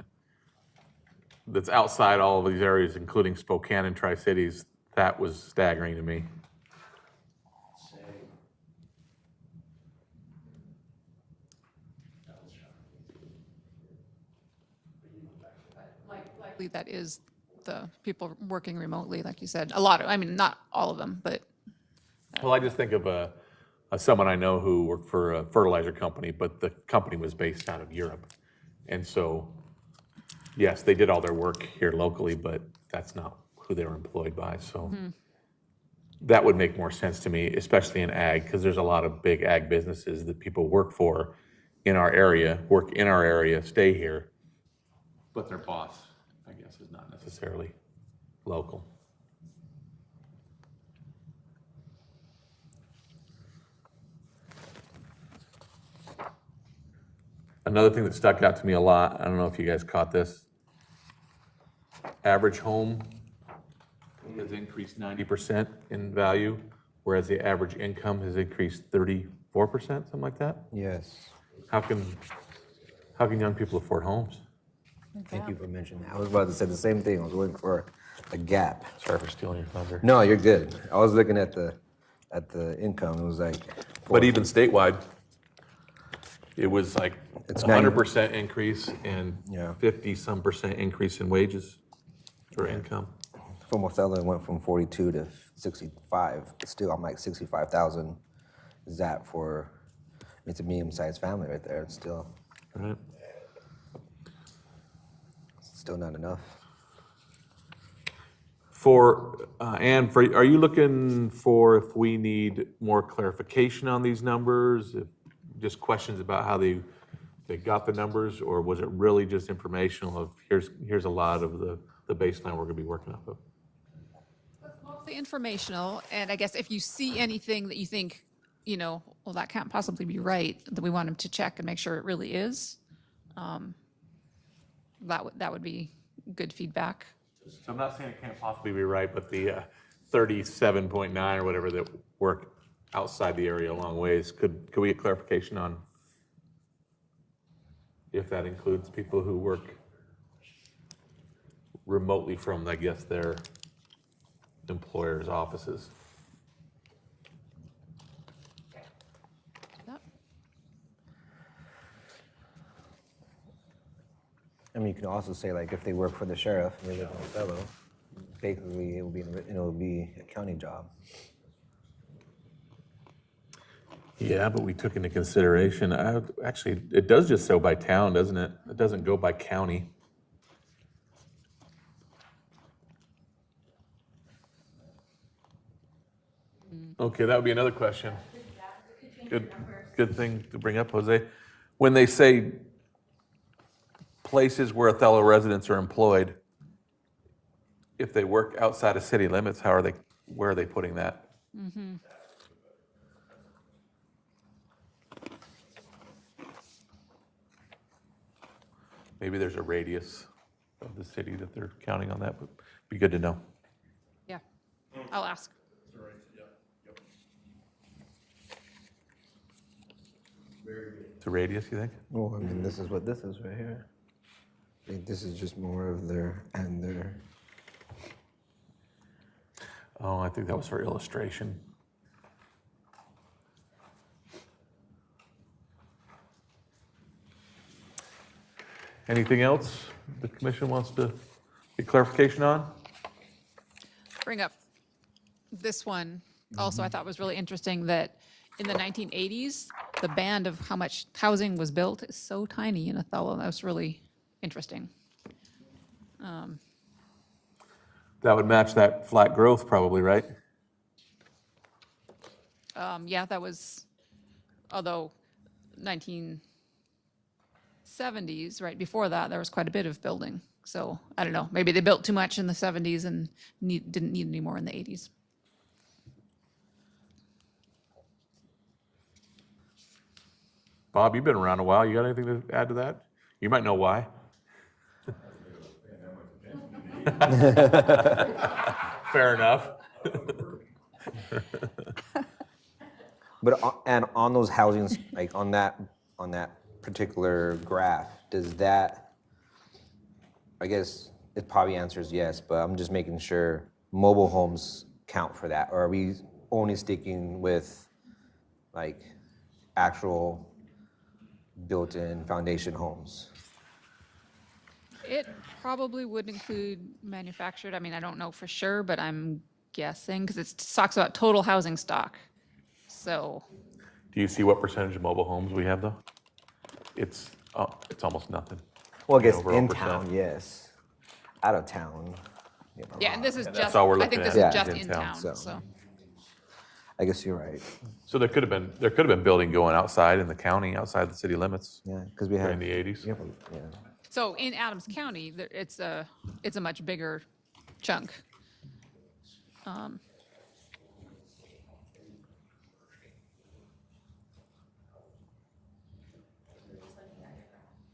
that's outside all of these areas, including Spokane and Tri-Cities, that was staggering to me. Likely that is the people working remotely, like you said. A lot of, I mean, not all of them, but Well, I just think of someone I know who worked for a fertilizer company, but the company was based out of Europe. And so, yes, they did all their work here locally, but that's not who they were employed by. So that would make more sense to me, especially in ag, because there's a lot of big ag businesses that people work for in our area, stay here, but their boss, I guess, is not necessarily local. Another thing that stuck out to me a lot, I don't know if you guys caught this. Average home has increased 90% in value, whereas the average income has increased 34%, something like that. Yes. How can young people afford homes? Thank you for mentioning that. I was about to say the same thing. I was looking for a gap. Sorry for stealing your thunder. No, you're good. I was looking at the income. It was like. But even statewide, it was like It's 100% increase and Yeah. 50-some% increase in wages for income. From Othello, it went from 42 to 65. But still, I'm like 65,000. Is that for? It's a medium-sized family right there. It's still Right. not enough. Are you looking for if we need more clarification on these numbers? If just questions about how they got the numbers, or was it really just informational of here's a lot of the baseline we're gonna be working off of? mostly informational. And I guess if you see anything that you think, well, that can't possibly be right, that we want them to check and make sure it really is, that would be good feedback. So I'm not saying it can't possibly be right, but the 37.9 or whatever that work outside the area a long ways, could we get clarification on if that includes people who work remotely from, I guess, their employers' offices? Yep. I mean, you can also say like if they work for the sheriff and they live in Othello, basically it will be a county job. Yeah, but we took into consideration, actually, it does just so by town, doesn't it? It doesn't go by county. Okay, that would be another question. Good thing to bring up, Jose. When they say places where Othello residents are employed, if they work outside of city limits, where are they putting that? Maybe there's a radius of the city that they're counting on that, but be good to know. Yeah, I'll ask. It's a radius, you think? Well, I mean, this is what this is right here. I think this is just more of their. Oh, I think that was for illustration. Anything else the commission wants to get clarification on? Bring up this one also, I thought was really interesting, that in the 1980s, the band of how much housing was built is so tiny in Othello. That was really interesting. That would match that flat growth probably, right? Yeah, that was, although 1970s, right before that, there was quite a bit of building. So I don't know, maybe they built too much in the 70s and didn't need any more in the 80s. Bob, you've been around a while. You got anything to add to that? You might know why. Fair enough. But and on those housings, like on that particular graph, does that? I guess it probably answers yes, but I'm just making sure mobile homes count for that, or are we only sticking with like actual built-in foundation homes? It probably would include manufactured. I mean, I don't know for sure, but I'm guessing because it talks about total housing stock. So, Do you see what percentage of mobile homes we have though? It's almost nothing. Well, I guess Over in 0%. town, yes. Out of town, yeah, and this is That's just, all we're I think looking this at is is just in in town, town, so. so. I guess you're right. So there could have been building going outside in the county, outside the city limits Yeah, because we have during the 80s. Yeah. So in Adams County, it's a much bigger chunk.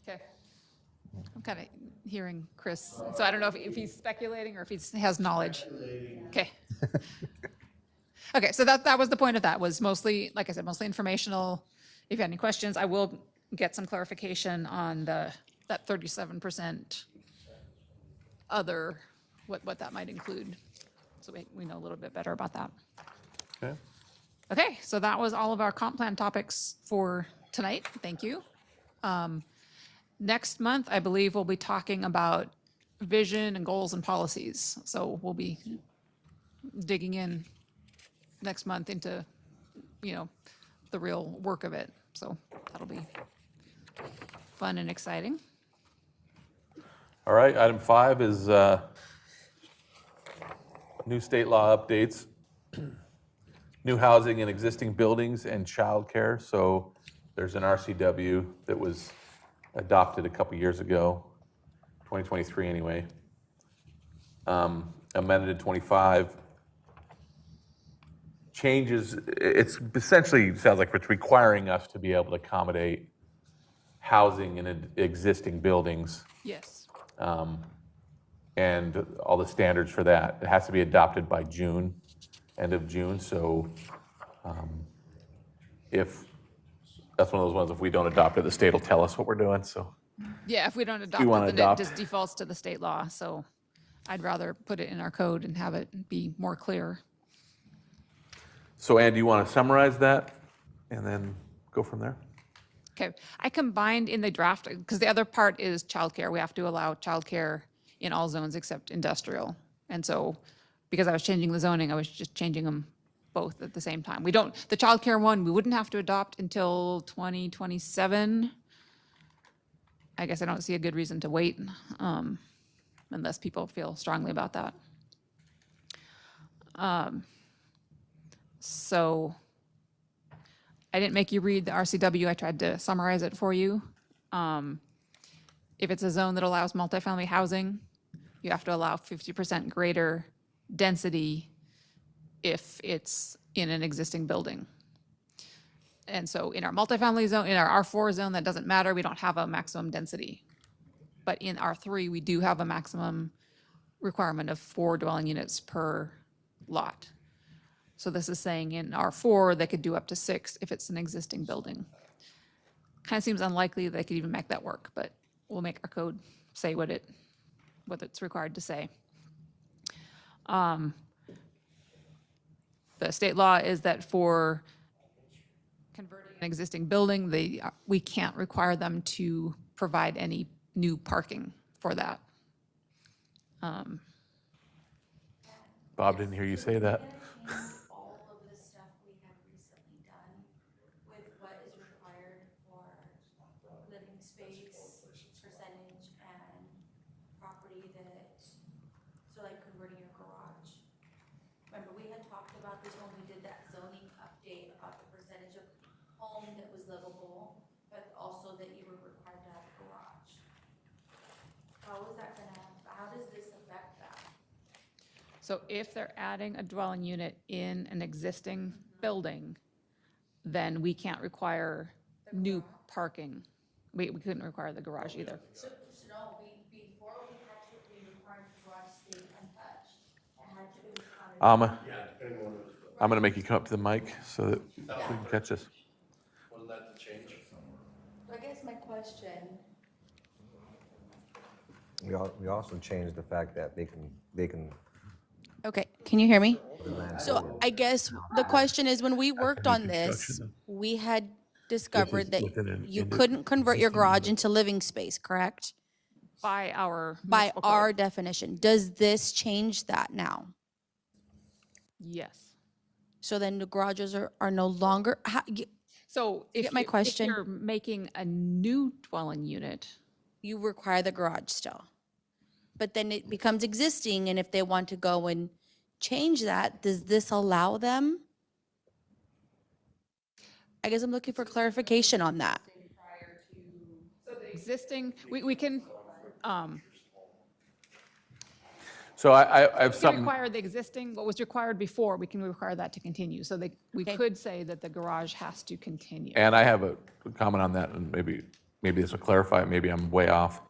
Okay. I'm kind of hearing Chris, so I don't know if he's speculating or if he has knowledge. Okay. Okay, so that was the point of that, was mostly, like I said, mostly informational. If you have any questions, I will get some clarification on that 37% other, what that might include. So we know a little bit better about that. Okay. Okay, so that was all of our comp plan topics for tonight. Thank you. Next month, I believe we'll be talking about vision and goals and policies. So we'll be digging in next month into, the real work of it. So that'll be fun and exciting. All right, item 5 is new state law updates, new housing in existing buildings and childcare. So there's an RCW that was adopted a couple years ago, 2023 anyway, amended in 25. Changes, it's essentially sounds like it's requiring us to be able to accommodate housing in existing buildings Yes. and all the standards for that. It has to be adopted by June, end of June. So if that's one of those ones, if we don't adopt it, the state will tell us what we're doing. So Yeah, if we don't adopt wanna it, then adopt. it just defaults to the state law. So I'd rather put it in our code and have it be more clear. So Ann, do you want to summarize that and then go from there? Okay, I combined in the draft, because the other part is childcare. We have to allow childcare in all zones except industrial. And so, because I was changing the zoning, I was just changing them both at the same time. The childcare one, we wouldn't have to adopt until 2027. I guess I don't see a good reason to wait, unless people feel strongly about that. So I didn't make you read the RCW. I tried to summarize it for you. If it's a zone that allows multifamily housing, you have to allow 50% greater density if it's in an existing building. And so in our multifamily zone, in our R4 zone, that doesn't matter. We don't have a maximum density. But in R3, we do have a maximum requirement of 4 dwelling units per lot. So this is saying in R4, they could do up to 6 if it's an existing building. Kind of seems unlikely they could even make that work, but we'll make our code say what it's required to say. The state law is that for converting an existing building, we can't require them to provide any new parking for that. Bob didn't hear you say that. All of the stuff we have recently done with what is required for living space, percentage, and property so like converting your garage. Remember, we had talked about this when we did that zoning update about the percentage of home that was livable, but also that you were required to have a garage. How does this affect that? So if they're adding a dwelling unit in an existing building, then we can't require new parking. We couldn't require the garage either. So no, before we had to, we required the garage I'm going to make you come up to the mic so that we can catch this. Wasn't that the change? I guess my question, We also changed the fact that they can okay, can you hear me? So I guess the question is, when we worked on this, we had discovered that you couldn't convert your garage into living space, correct? By our By municipal our code. definition. Does this change that now? Yes. So then the garages are no longer, So if get my you- question? if you're making a new dwelling unit, you require the garage still. But then it becomes existing, and if they want to go and change that, does this allow them? I guess I'm looking for clarification on that. existing, we can, So I have we can something. require the existing, what was required before, we can require that to continue. So we Okay. could say that the garage has to continue. And I have a comment on that, and maybe this will clarify it, maybe I'm way off.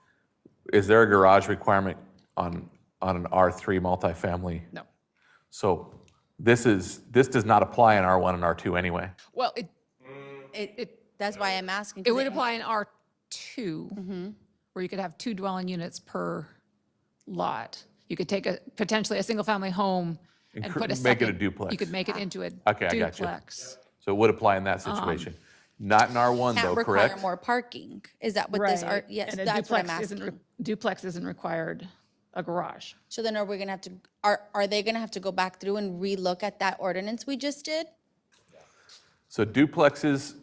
Is there a garage requirement on an R3 multifamily? No. So this does not apply in R1 and R2 anyway. Well, That's why I'm asking. it 'cause would apply in R2, Mm-hmm. where you could have 2 dwelling units per lot. You could take potentially a single-family home and put a second. Make it a duplex. You could make it into a Okay, I got you. duplex. So it would apply in that situation. Not in R1 Can't though, require correct? more parking. Is that what this are? Right. Yes, And a that's what I'm duplex isn't asking. Duplex isn't required a garage. So then are we gonna have to, are they gonna have to go back through and relook at that ordinance we just did? So duplexes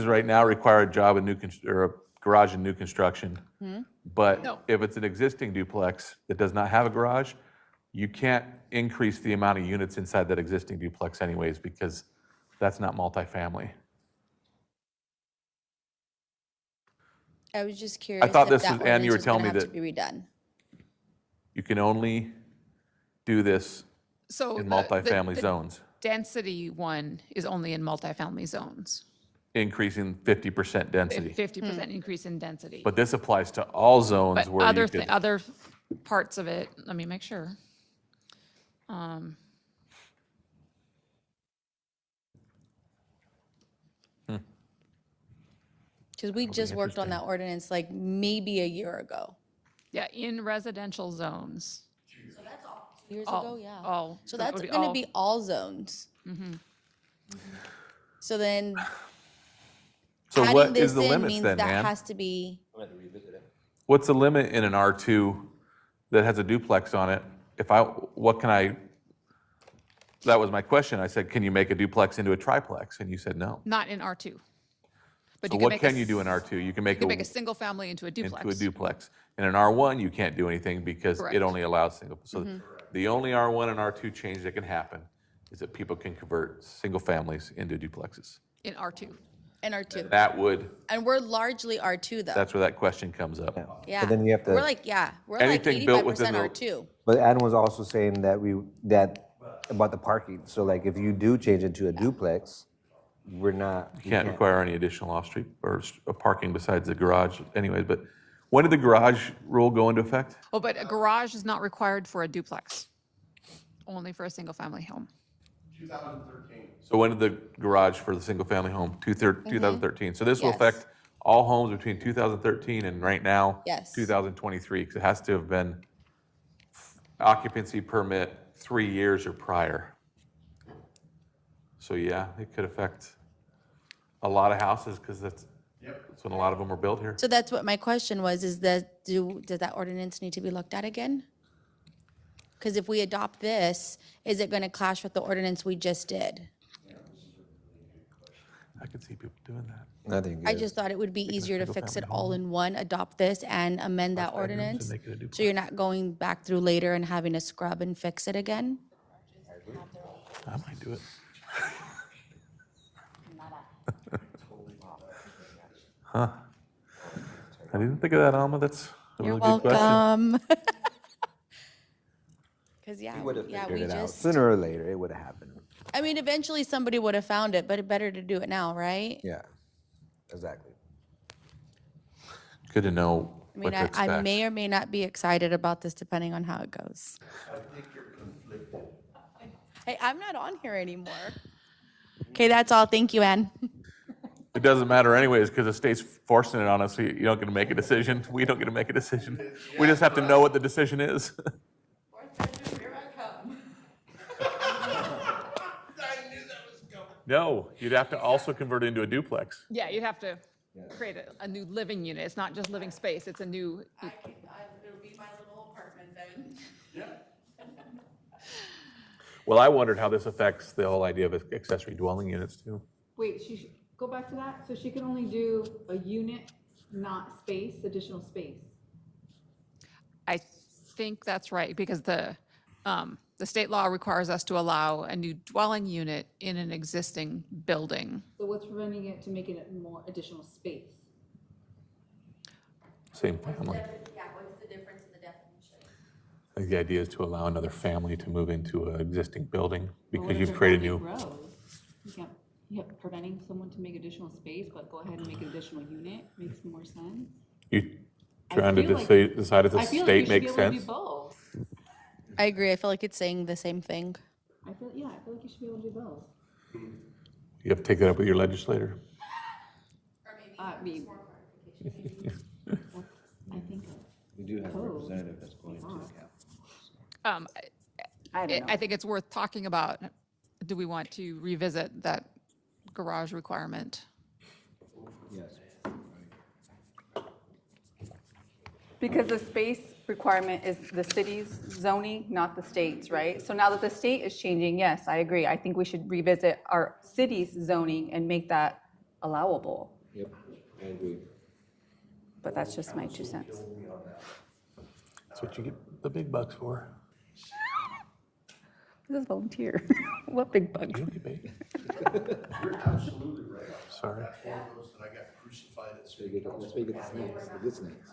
right now require a job in or a garage in new construction. Hmm? But No. if it's an existing duplex that does not have a garage, you can't increase the amount of units inside that existing duplex anyways, because that's not multifamily. I was just curious thought if this that was- Ann, you were ordinance was telling gonna me have to be redone. You can only do this So in the- multifamily the zones, Density one is only in multifamily zones. increasing 50% density. 50% increase in density. But this applies to all zones But where you could. other parts of it, let me make sure. Because we just worked on that ordinance like maybe a year ago. Yeah, in residential zones. Years All- ago, yeah. all. So So it that's would be gonna all- be all zones. So then So adding what is this the in limits means then, that man? has to be, What's the limit in an R2 that has a duplex on it? That was my question. I said, can you make a duplex into a triplex? And you said no. Not in R2. But So you what make can you do in R2? You can make You can make a single family into a duplex. into a duplex. In an R1, you can't do anything because Correct. it only allows single. So the only R1 and R2 change that can happen is that people can convert single families into duplexes. In R2. in R2. That would, And we're largely R2 though. that's where that question comes up. Yeah. But then you have to- We're like, we're like Anything built 85% within R2. But Adam was also saying that about the parking. So like if you do change it to a duplex, we're not. You can't require any additional off-street or parking besides the garage anyways, but when did the garage rule go into effect? Well, but a garage is not required for a duplex, only for a single family home. 2013. So when did the garage for the single-family home? 2013. So this will Yes. affect all homes between 2013 and right now? Yes. 2023, because it has to have been occupancy permit 3 years or prior. So yeah, it could affect a lot of houses because that's when a lot of them were built here. So that's what my question was, is that, does that ordinance need to be looked at again? Because if we adopt this, is it going to clash with the ordinance we just did? I could see people doing that. I think. I just thought it would be easier to fix it all in one, adopt this and amend that bedrooms and ordinance. make it a duplex. So you're not going back through later and having to scrub and fix it again? I might do it. Huh. I didn't think of that, Alma. That's a You're really good question. welcome. Because, yeah, we Figured it out. just, Sooner or later, it would have happened. I mean, eventually somebody would have found it, but it better to do it now, right? Yeah, exactly. Good to know I mean, to I expect. may or may not be excited about this depending on how it goes. I think you're conflicted. Hey, I'm not on here anymore. Okay, that's all. Thank you, Ann. It doesn't matter anyways, because the state's forcing it on us. So you don't get to make a decision. We don't get to make a decision. We just have to know what the decision is. No, you'd have to also convert it into a duplex. Yeah, you'd have to create a new living unit. It's not just living space, it's a new, It'll be my little apartment then. Well, I wondered how this affects the whole idea of accessory dwelling units too. Wait, go back to that. So she can only do a unit, not space, additional space. I think that's right, because the state law requires us to allow a new dwelling unit in an existing building. So what's preventing it to make it more additional space? Same family. Yeah, what's the difference in the definition? I think the idea is to allow another family to move into an existing building But what because if you've their created family new. grows? You can't preventing someone to make additional space, but go ahead and make an additional unit, makes more sense. You trying to feel like- decide if the I feel like state we should be makes able to do sense? both. I agree. I feel like it's saying the same thing. I feel like you should be able to do both. You have to take that up with your legislator. I mean, I think. We do have a Code. representative that's going to the council. I don't know. I think it's worth talking about, do we want to revisit that garage requirement? Yes. Because the space requirement is the city's zoning, not the state's, right? So now that the state is changing, yes, I agree. I think we should revisit our city's zoning and make that allowable. Yep, I agree. But that's just my 2 cents. That's what you get the big bucks for. This is volunteer. What big bugs? You don't get paid. You're absolutely right. Sorry. One of those that I got crucified at That's city where council. you get the snacks, the good snacks.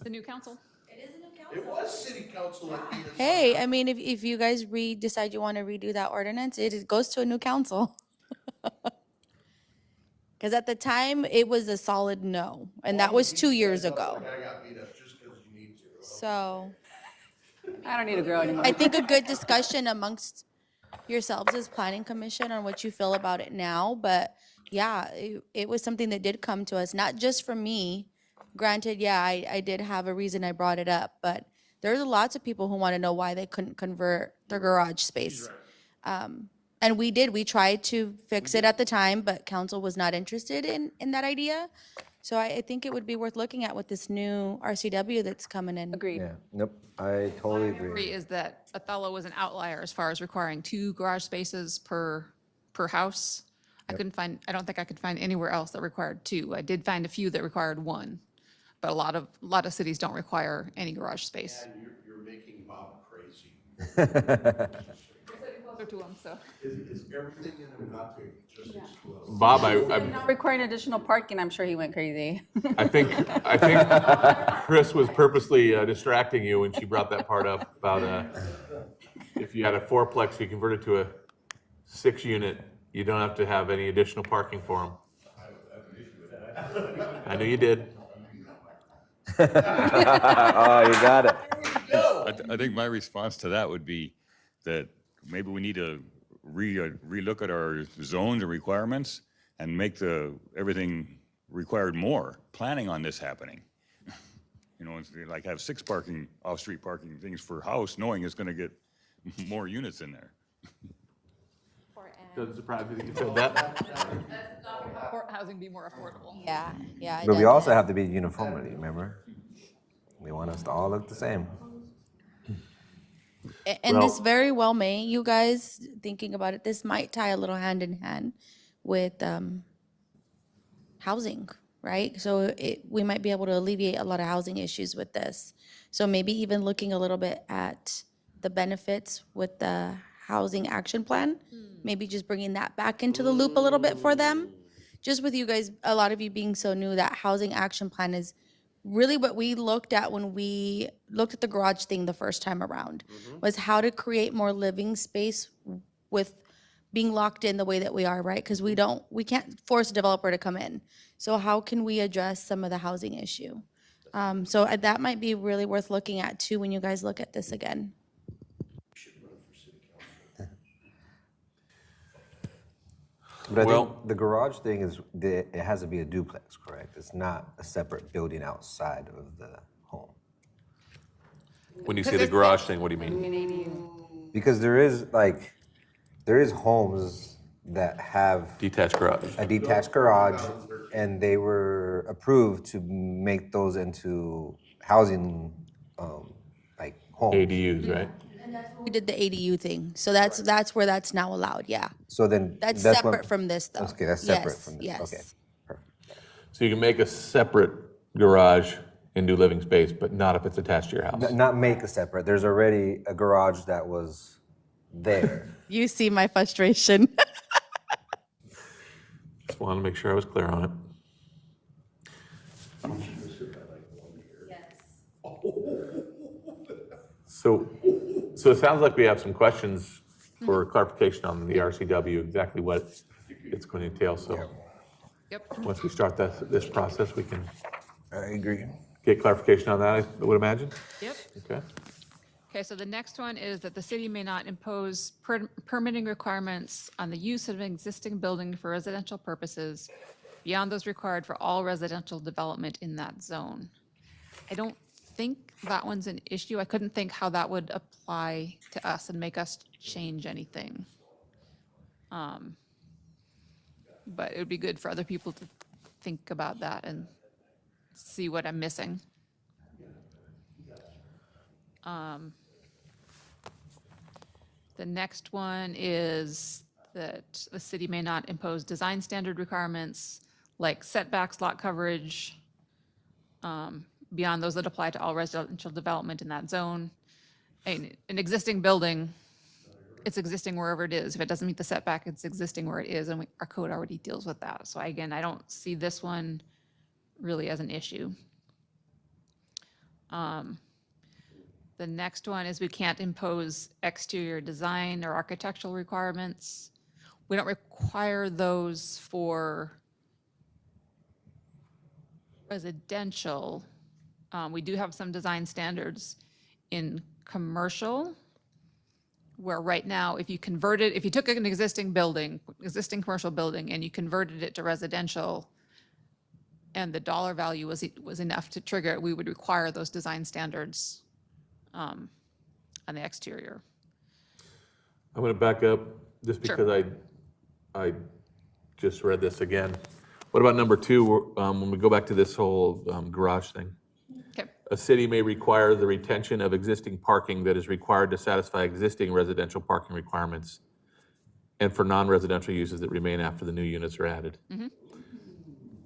The new council? It is a new council. It was city council that beat us. Hey, I mean, if you guys decide you want to redo that ordinance, it goes to a new council. Because at the time, it was a solid no, and that was 2 years ago. I got beat up just because you need to. So I don't need to grow anymore. I think a good discussion amongst yourselves as planning commission on what you feel about it now. But yeah, it was something that did come to us, not just from me. Granted, yeah, I did have a reason I brought it up, but there's lots of people who want to know why they couldn't convert their garage space. And we tried to fix it at the time, but council was not interested in that idea. So I think it would be worth looking at with this new RCW that's coming in. Agreed. Yeah, nope, I totally Agree agree. is that Othello was an outlier as far as requiring 2 garage spaces per house. I don't think I could find anywhere else that required 2. I did find a few that required 1, but a lot of cities don't require any garage space. And you're making Bob crazy. Closer to them, so. Is everything in him not to just explode? Bob, Not requiring additional parking, I'm sure he went crazy. I think Chris was purposely distracting you when she brought that part up about if you had a 4-plex, you convert it to a 6-unit, you don't have to have any additional parking for them. I knew you did. Oh, you got it. I think my response to that would be that maybe we need to relook at our zones and requirements and make everything required more, planning on this happening. You know, it's like have 6 off-street parking things per house, knowing it's gonna get more units in there. Doesn't surprise me that you said that. Housing be more affordable. Yeah, yeah. it But we does also that. have to be uniformity, remember? They want us to all look the same. And this Well- very well may, you guys thinking about it, this might tie a little hand in hand with housing, right? So we might be able to alleviate a lot of housing issues with this. So maybe even looking a little bit at the benefits with the housing action plan, maybe just bringing that back into the loop a little bit for them. Just with you guys, a lot of you being so new, that housing action plan is really what we looked at when we looked at the garage thing the first time around, was how to create more living space with being locked in the way that we are, right? Because we can't force a developer to come in. So how can we address some of the housing issue? So that might be really worth looking at too when you guys look at this again. But I Well- think the garage thing is, it has to be a duplex, correct? It's not a separate building outside of the home. When you say the garage thing, what do you mean? Because there is homes that have Detached garage. a detached garage, and they were approved to make those into housing, like homes. ADUs, right? We did the ADU thing, so that's where that's now allowed, yeah. So then That's what- separate from this, though. Okay, that's separate Yes, from this. yes. Okay, perfect. So you can make a separate garage into living space, but not if it's attached to your house. Not make a separate. There's already a garage that was there. You see my frustration. Just wanted to make sure I was clear on it. So it sounds like we have some questions for clarification on the RCW, exactly what it's going to entail. So Yep. once we start this process, we can I agree. get clarification on that, I would imagine. Yep. Okay. Okay, so the next one is that the city may not impose permitting requirements on the use of an existing building for residential purposes beyond those required for all residential development in that zone. I don't think that one's an issue. I couldn't think how that would apply to us and make us change anything. But it would be good for other people to think about that and see what I'm missing. The next one is that the city may not impose design standard requirements like setbacks, lot coverage, beyond those that apply to all residential development in that zone. An existing building, it's existing wherever it is. If it doesn't meet the setback, it's existing where it is, and our code already deals with that. So again, I don't see this one really as an issue. The next one is we can't impose exterior design or architectural requirements. We don't require those for residential. We do have some design standards in commercial, where right now, if you took an existing commercial building, and you converted it to residential, and the dollar value was enough to trigger it, we would require those design standards on the exterior. I'm going to back up just Sure. because I just read this again. What about number 2, when we go back to this whole garage thing? Okay. A city may require the retention of existing parking that is required to satisfy existing residential parking requirements and for non-residential uses that remain after the new units are added.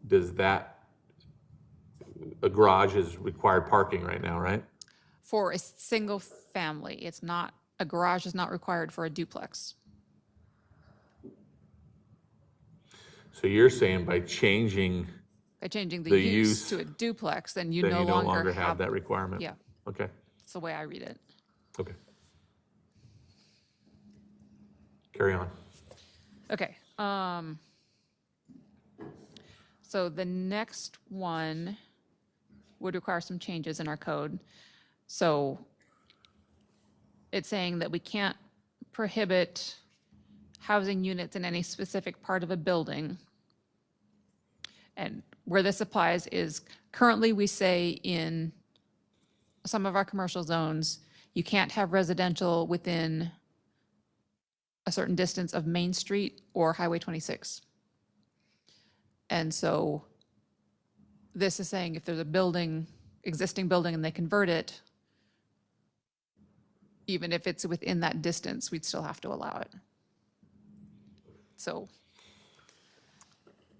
Does a garage is required parking right now, right? For a single family, a garage is not required for a duplex. So you're saying by changing, By changing the The use use, to a duplex, then you then no you no longer longer have that requirement? Yeah, Okay, that's the way I read it. okay. Carry on. Okay. So the next one would require some changes in our code. So it's saying that we can't prohibit housing units in any specific part of a building. And where this applies is currently we say in some of our commercial zones, you can't have residential within a certain distance of Main Street or Highway 26. And so this is saying if there's a existing building and they convert it, even if it's within that distance, we'd still have to allow it. So,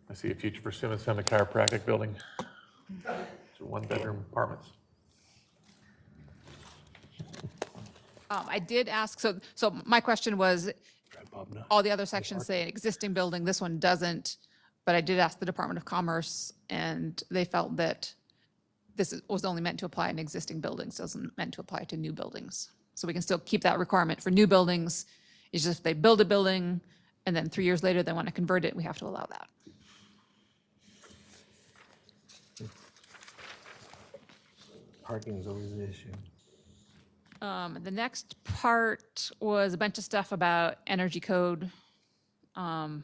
I see a future for Simmons Family Chiropractic Building. It's 1-bedroom apartments. I did ask, so my question was, all the other sections say existing building, this one doesn't, but I did ask the Department of Commerce, and they felt that this was only meant to apply in existing buildings, so it wasn't meant to apply to new buildings. So we can still keep that requirement for new buildings. It's just if they build a building, and then 3 years later they want to convert it, we have to allow that. Parking is always an issue. The next part was a bunch of stuff about energy code. I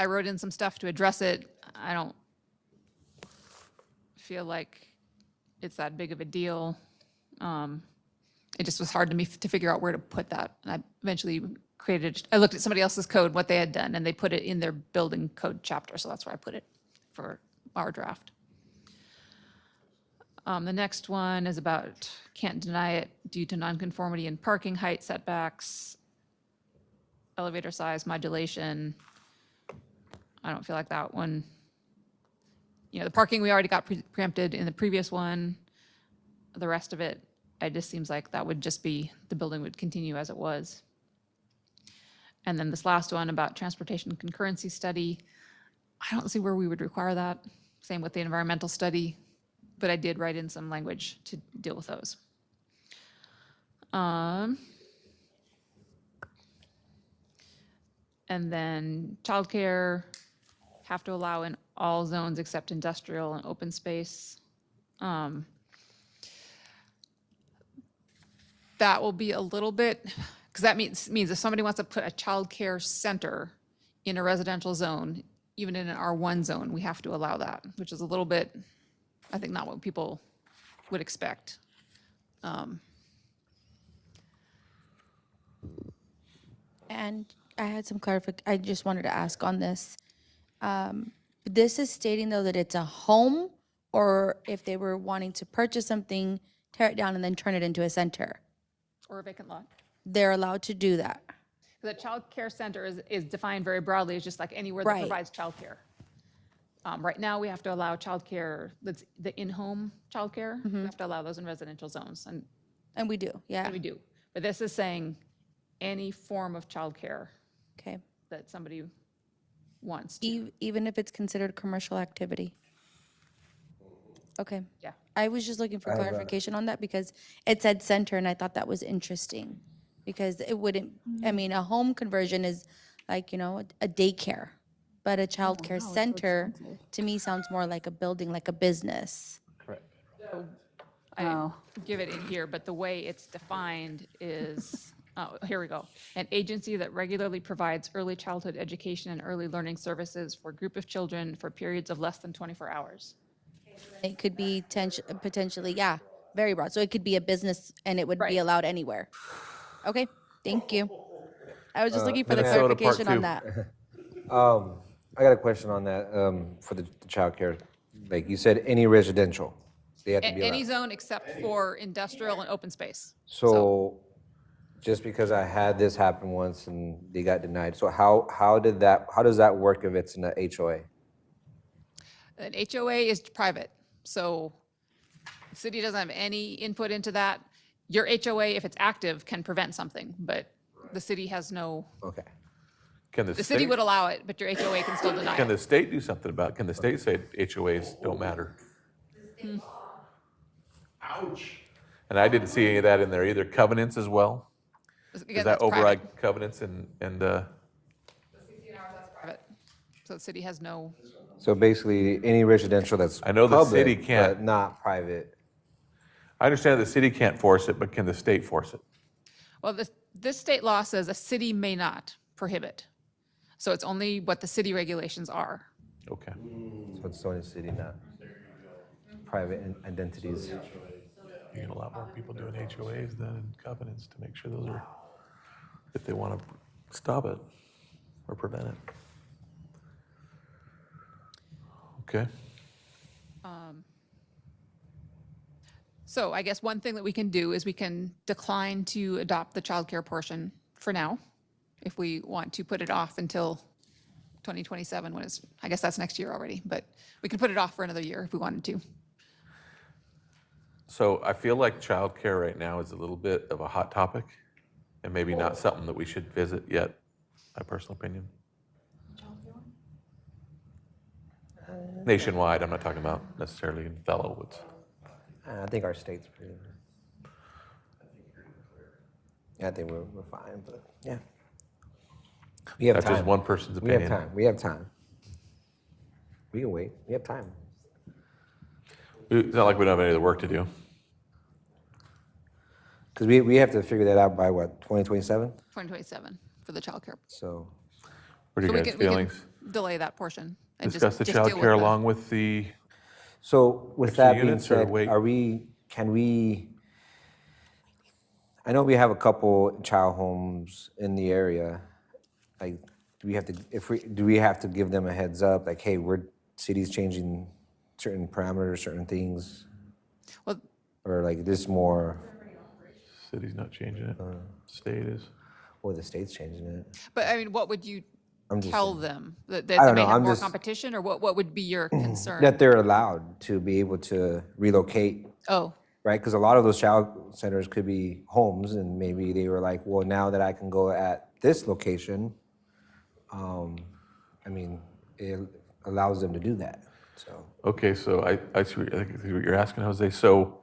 wrote in some stuff to address it. I don't feel like it's that big of a deal. It just was hard to me to figure out where to put that. And I eventually I looked at somebody else's code, what they had done, and they put it in their building code chapter. So that's where I put it for our draft. The next one is about can't deny it due to nonconformity in parking height setbacks, elevator size modulation. I don't feel like that one. You know, the parking we already got preempted in the previous one. The rest of it, it just seems like that would just be, the building would continue as it was. And then this last one about transportation concurrency study, I don't see where we would require that. Same with the environmental study, but I did write in some language to deal with those. And then childcare, have to allow in all zones except industrial and open space. That will be a little bit, because that means if somebody wants to put a childcare center in a residential zone, even in an R1 zone, we have to allow that, which is a little bit, I think, not what people would expect. And I had some I just wanted to ask on this. This is stating though that it's a home, or if they were wanting to purchase something, tear it down and then turn it into a center. Or a vacant lot. They're allowed to do that. The child care center is defined very broadly as just like anywhere that Right. provides childcare. Right now, we have to allow childcare, that's the in-home childcare. We have to allow those in residential zones, And we do, yeah. and we do. But this is saying any form of childcare Okay. that somebody wants to. Even if it's considered commercial activity? Okay. Yeah. I was just looking for clarification on that because it said center and I thought that was interesting. Because it wouldn't, I mean, a home conversion is like, you know, a daycare. But a childcare center, to me, sounds more like a building, like a business. I give it in here, but the way it's defined is, oh, here we go. An agency that regularly provides early childhood education and early learning services for a group of children for periods of less than 24 hours. It could be potentially, yeah, very broad. So it could be a business and it would be Right. allowed anywhere. Okay, thank you. I was just looking for the Minnesota Part clarification on 2. that. I got a question on that for the childcare. Like you said, any residential, they have to be Any allowed. zone except for industrial and open space. So just because I had this happen once and they got denied, so how does that work if it's in a HOA? An HOA is private, so the city doesn't have any input into that. Your HOA, if it's active, can prevent something, but the city has no, Okay. Can the city would allow it, but your HOA can still deny Can it. the state do something about it? Can the state say HOAs don't matter? Ouch. And I didn't see any of that in there either. Covenants as well? Does Again, that that's private. override covenants and That's private. So the city has no, So basically, any residential that's I know the public, city can't. but not private. I understand the city can't force it, but can the state force it? well, this state law says a city may not prohibit. So it's only what the city regulations are. Okay. So it's only city, not private identities. You get a lot more people doing HOAs than covenants to make sure those are, if they want to stop it or prevent it. Okay. So I guess one thing that we can do is we can decline to adopt the childcare portion for now, if we want to put it off until 2027, when it's, I guess that's next year already, but we can put it off for another year if we wanted to. So I feel like childcare right now is a little bit of a hot topic and maybe not something that we should visit yet, my personal opinion. Nationwide, I'm not talking about necessarily in Othello. It's, I think our state's pretty. Yeah, I think we're fine, but yeah. We have that's time. just one person's We have opinion. time. We have time. We can wait. We have time. It's not like we don't have any other work to do. Because we have to figure that out by what, 2027? 2027 for the childcare. So, What are So your we guys' can feelings? delay that portion and Discuss the just deal with childcare the- along with the, so with Extra that being units or said, wait? can we, I know we have a couple child homes in the area. Like, do we have to give them a heads up? Like, hey, city's changing certain parameters, certain things? Well, Or like this more, city's not changing it, state is. or the state's changing it? but I mean, what would you I'm just tell saying. them? That I they don't may know, have I'm more just- competition, or what would be your concern? That they're allowed to be able to relocate, Oh, right? Because a lot of those child centers could be homes, and maybe they were like, well, now that I can go at this location, I mean, it allows them to do that, so. Okay, so I see what you're asking, Jose. So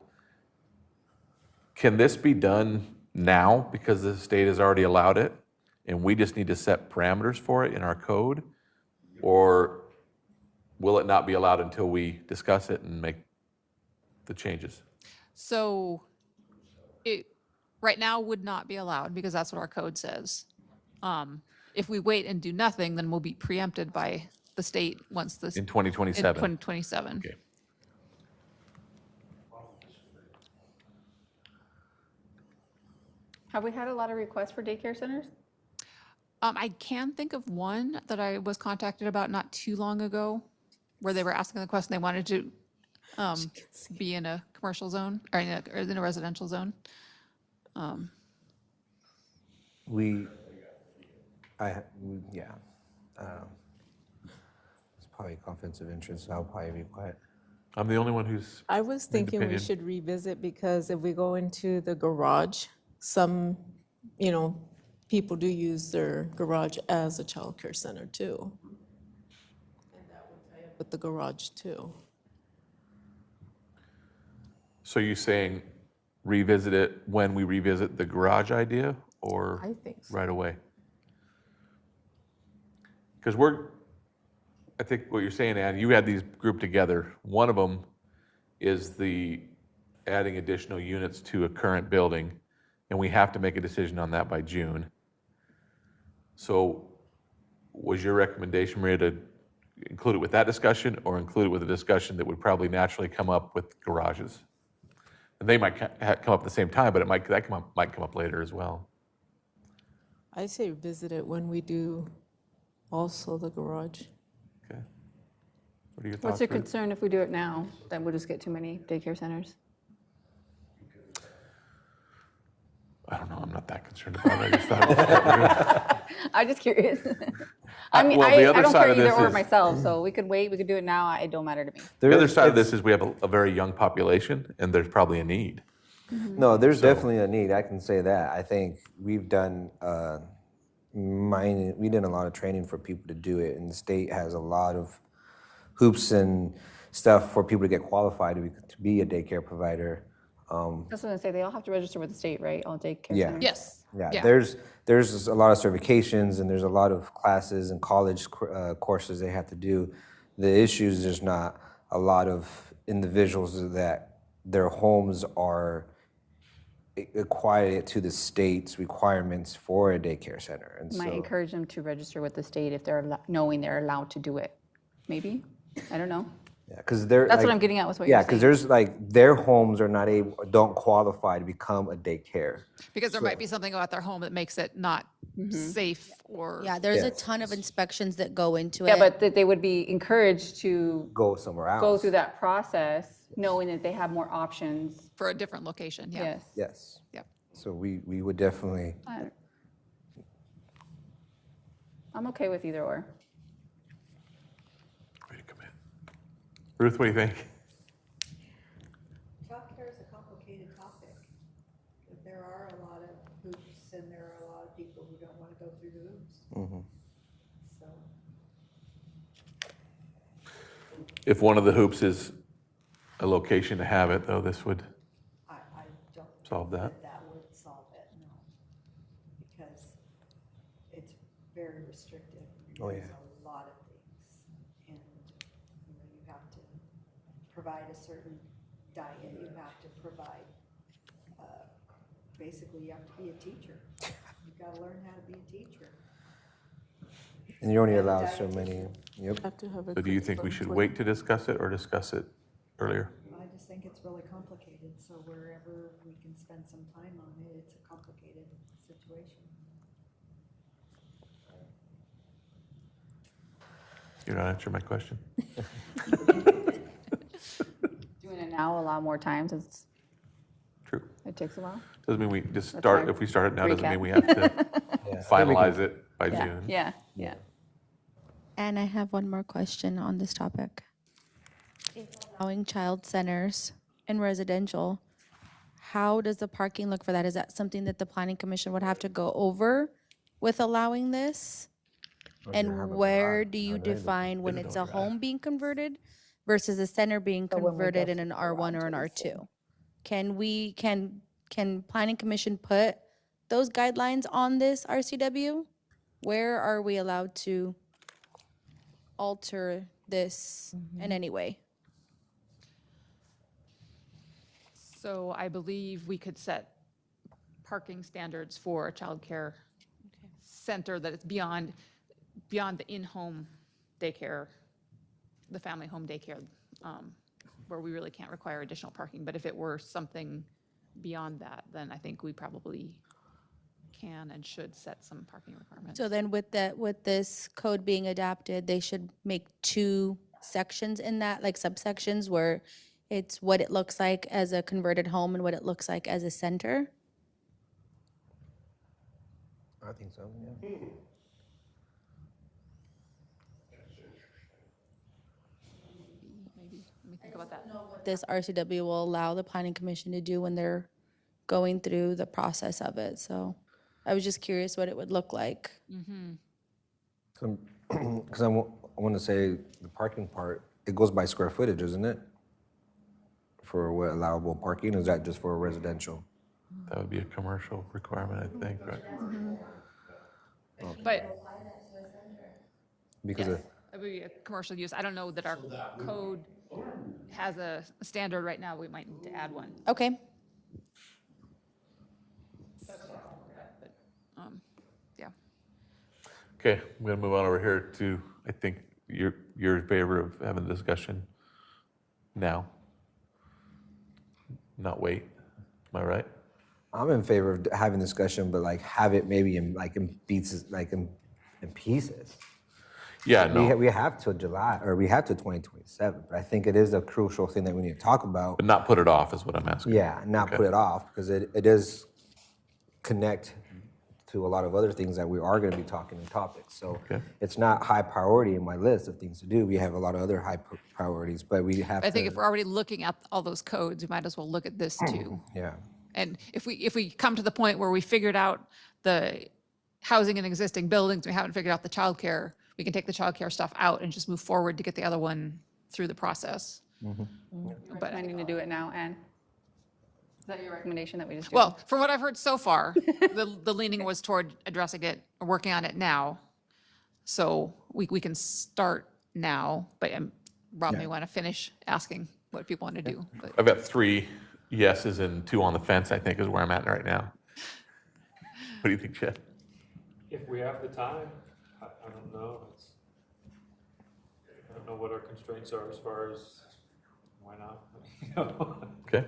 can this be done now because the state has already allowed it and we just need to set parameters for it in our code? Or will it not be allowed until we discuss it and make the changes? so it right now would not be allowed because that's what our code says. If we wait and do nothing, then we'll be preempted by the state once this. In 2027? In 2027. Okay. Have we had a lot of requests for daycare centers? I can think of one that I was contacted about not too long ago, where they were asking the question, they wanted to be in a commercial zone, or in a residential zone. Yeah. It's probably conflicts of interest, so I'll probably be quiet. I'm the only one who's, I was thinking we opinion. should revisit, because if we go into the garage, some, people do use their garage as a childcare center too. And that would tie up with the garage too. so you saying revisit it when we revisit the garage idea or I think so. right away? Because I think what you're saying, Ann, you had these grouped together. One of them is the adding additional units to a current building, and we have to make a decision on that by June. So was your recommendation, Maria, to include it with that discussion or include it with a discussion that would probably naturally come up with garages? And they might come up at the same time, but might come up later as well. I say visit it when we do also the garage. Okay. What are your thoughts? What's your Ruth? concern if we do it now? Then we'll just get too many daycare centers. I don't know. I'm not that concerned about it. I just thought I'm just curious. I mean, well, the I other don't side care of either this or is- myself, so we could wait, we could do it now, it don't matter to me. the other side of this is we have a very young population, and there's probably a need. No, there's definitely a need, I can say that. I think we've done, we did a lot of training for people to do it, and the state has a lot of hoops and stuff for people to get qualified to be a daycare provider. That's what I say, they all have to register with the state, right, all daycare Yeah. centers? Yes. Yeah, there's a lot of certifications and there's a lot of classes and college courses they have to do. The issue is there's not a lot of individuals that their homes are equated to the state's requirements for a daycare center. And Might so, encourage them to register with the state if they're, knowing they're allowed to do it. Maybe, I don't know. yeah, because they're That's what like- I'm getting at with what you're Yeah, saying. because there's like their homes are don't qualify to become a daycare. Because there might be something about their home that makes it not safe or. Yeah, there's a Yes. ton of inspections that go into it. Yeah, but that they would be encouraged to Go somewhere else. go through that process, knowing that they have more options. For a different location, yeah. Yes. Yes. Yep. So we would definitely. I'm okay with either or. Way to commit. Ruth, what do you think? Childcare is a complicated topic. There are a lot of hoops and there are a lot of people who don't want to go through the hoops. So, If one of the hoops is a location to have it, though, this would I don't. solve that. think that would solve it, no. Because it's very restrictive. Oh, yeah. There's a lot of things. And, you have to provide a certain diet, you have to provide, basically you have to be a teacher. You've got to learn how to be a teacher. And you're only allowed so many, yep. Have to have a So do you think we curriculum should for wait to discuss it or discuss it earlier? I just think it's really complicated, so wherever we can spend some time on it, it's a complicated situation. You're not answering my question. Doing it now, allow more time, since True. it takes a while. Doesn't mean we just That's start, fine. if we start it now, doesn't Recap. mean we have to Yeah. finalize it by Yeah, June. yeah. And I have one more question on this topic. If allowing child centers in residential, how does the parking look for that? Is that something that the planning commission would have to go over with allowing this? Or do you have And a where garage? do you How do they look? define when it's a home being converted versus a center being So when we converted go in an through R1 or an garages R2? Can planning commission put those guidelines on this RCW? Where are we allowed to alter this in any way? So I believe we could set parking standards for a childcare center that is beyond the in-home daycare, the family home daycare, where we really can't require additional parking. But if it were something beyond that, then I think we probably can and should set some parking requirements. So then with this code being adapted, they should make 2 sections in that, like subsections, where it's what it looks like as a converted home and what it looks like as a center? I think so, yeah. Maybe, let me think about that. This RCW will allow the planning commission to do when they're going through the process of it. So I was just curious what it would look like. Because I want to say the parking part, it goes by square footage, isn't it? For what allowable parking, is that just for residential? That would be a commercial requirement, I think, right? But Because yes, of, it would be a commercial use. I don't know that our code has a standard right now. We might need to add one. Okay. Yeah. Okay, I'm gonna move on over here to, I think you're in favor of having a discussion now, not wait. Am I right? I'm in favor of having discussion, but like have it maybe in pieces, like in pieces. Yeah, no, We have till July, or we have till 2027, but I think it is a crucial thing that we need to talk about. but not put it off is what I'm asking. Yeah, not Okay. put it off, because it does connect to a lot of other things that we are going to be talking in topics. So Okay. it's not high priority in my list of things to do. We have a lot of other high priorities, but we have I think to, if we're already looking at all those codes, we might as well look at this too. yeah. And if we come to the point where we figured out the housing in existing buildings, we haven't figured out the childcare, we can take the childcare stuff out and just move forward to get the other one through the process. But Recommending to do it now, Anne? Is that your recommendation that we just do? well, from what I've heard so far, the leaning was toward addressing it, or working on it now. So we can start now, but Rob may want to finish asking what people want to do. But I've got 3 yeses and 2 on the fence, I think, is where I'm at right now. What do you think, Chad? If we have the time, I don't know. I don't know what our constraints are as far as, why not? Okay.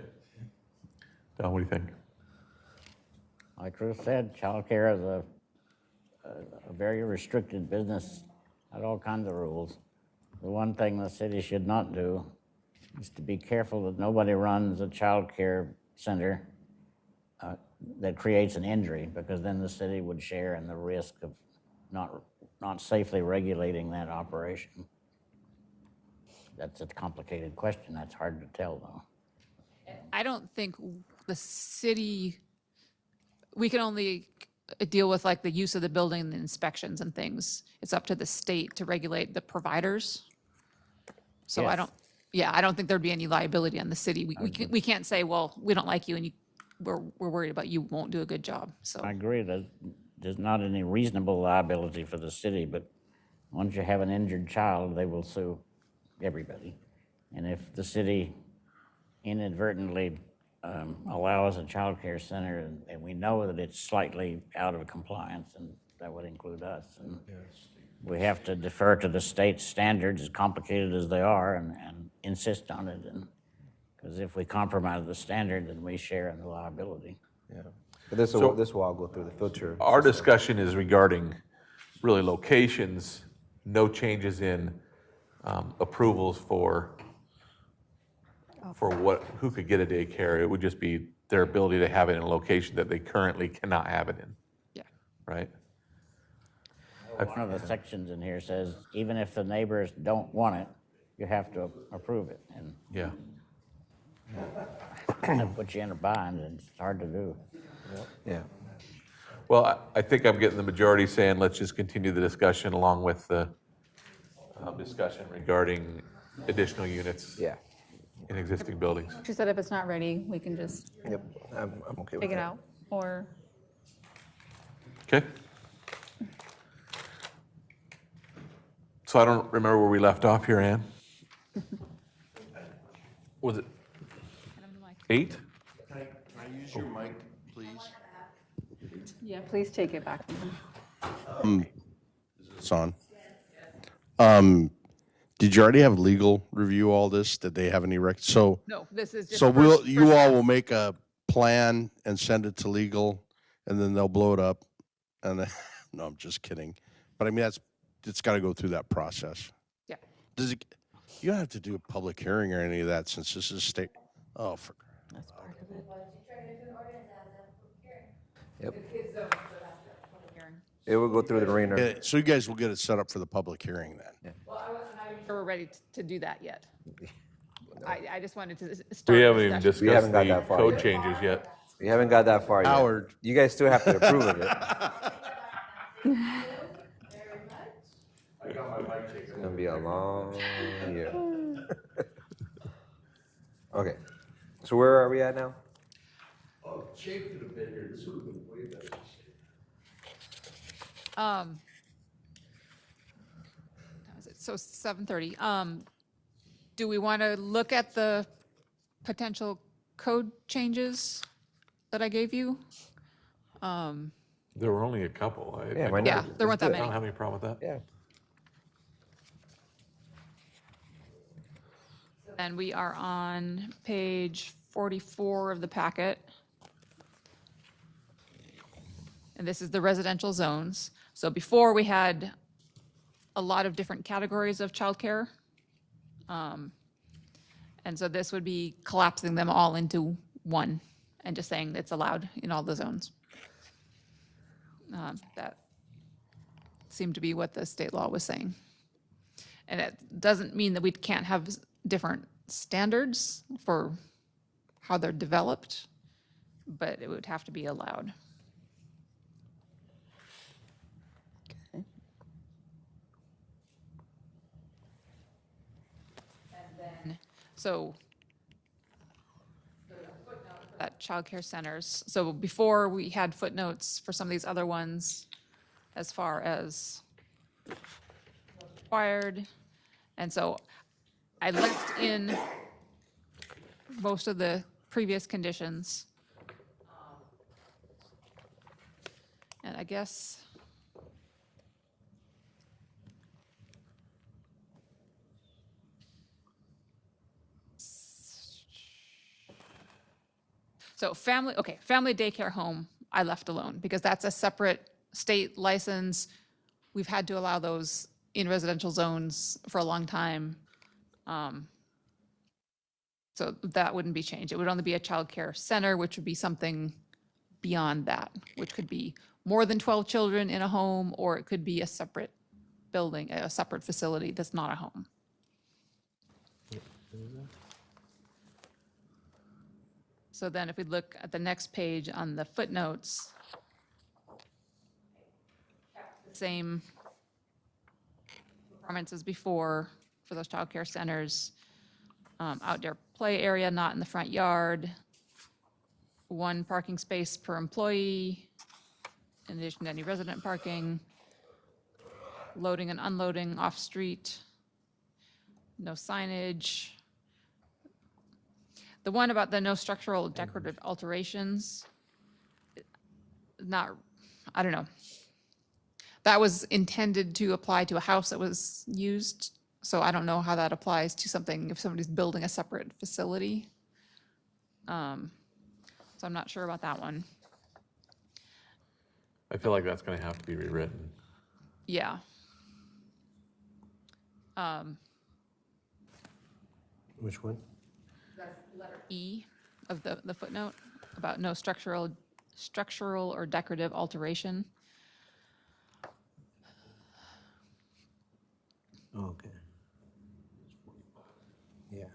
Don, what do you think? Like Ruth said, childcare is a very restricted business, had all kinds of rules. The one thing the city should not do is to be careful that nobody runs a childcare center that creates an injury, because then the city would share in the risk of not safely regulating that operation. That's a complicated question. That's hard to tell, though. I don't think the city, we can only deal with like the use of the building and the inspections and things. It's up to the state to regulate the providers. So Yes. I don't think there'd be any liability on the city. We can't say, well, we don't like you and we're worried about you won't do a good job, so. I agree that there's not any reasonable liability for the city, but once you have an injured child, they will sue everybody. And if the city inadvertently allow as a child care center, and we know that it's slightly out of compliance, and that would include us. And we have to defer to the state standards, as complicated as they are, and insist on it. And because if we compromise the standard, then we share in the liability. But this So- will all go through the filter. Our system. discussion is regarding really locations, no changes in approvals for who could get a daycare. It would just be their ability to have it in a location that they currently cannot have it in, Yeah. right? One of the sections in here says, even if the neighbors don't want it, you have to approve it. And Yeah. that puts you in a bind, and it's hard to do. Yeah. Well, I think I'm getting the majority saying, let's just continue the discussion along with the discussion regarding additional units Yeah. in existing buildings. She said if it's not ready, we can just Yep. I'm okay with take it that. out, or Okay? So I don't remember where we left off here, Ann. Was it 8? Can I use your mic, please? yeah, please take it back. It's on. Did you already have legal review all this? Did they have any so? No, this is just. So first- you first all pass. will make a plan and send it to legal, and then they'll blow it up, and then, no, I'm just kidding. But I mean, it's got to go through that process. Yeah. Does it? You don't have to do a public hearing or any of that since this is state. Oh, for That's part of it. Yep. It will go through the arena. yeah, so you guys will get it set up for the public hearing then. Sure we're ready to do that yet. I just wanted to start. We the haven't even discussion. discussed haven't got the that far code yet. changes yet. We haven't got that far yet. Howard. You guys still have to approve of it. It's gonna be a long year. Okay, so where are we at now? That was it. So 7:30. Do we want to look at the potential code changes that I gave you? There were only a couple. Yeah, why not? Yeah, there weren't that I many. don't have any problem with that. Yeah. And we are on page 44 of the packet. And this is the residential zones. So before, we had a lot of different categories of childcare. And so this would be collapsing them all into one and just saying it's allowed in all the zones. That seemed to be what the state law was saying. And it doesn't mean that we can't have different standards for how they're developed, but it would have to be allowed. So at childcare centers, so before we had footnotes for some of these other ones as far as required. And so I left in most of the previous conditions. And I guess so family daycare home, I left alone because that's a separate state license. We've had to allow those in residential zones for a long time. So that wouldn't be changed. It would only be a childcare center, which would be something beyond that, which could be more than 12 children in a home, or it could be a separate building, a separate facility that's not a home. So then if we look at the next page on the footnotes, same requirements as before for those childcare centers. Outdoor play area not in the front yard. 1 parking space per employee, in addition to any resident parking. Loading and unloading off-street. No signage. The one about the no structural decorative alterations, not, I don't know. That was intended to apply to a house that was used, so I don't know how that applies to something if somebody's building a separate facility. So I'm not sure about that one. I feel like that's going to have to be rewritten. Yeah. Which one? E of the footnote about no structural or decorative alteration. Okay. Yeah.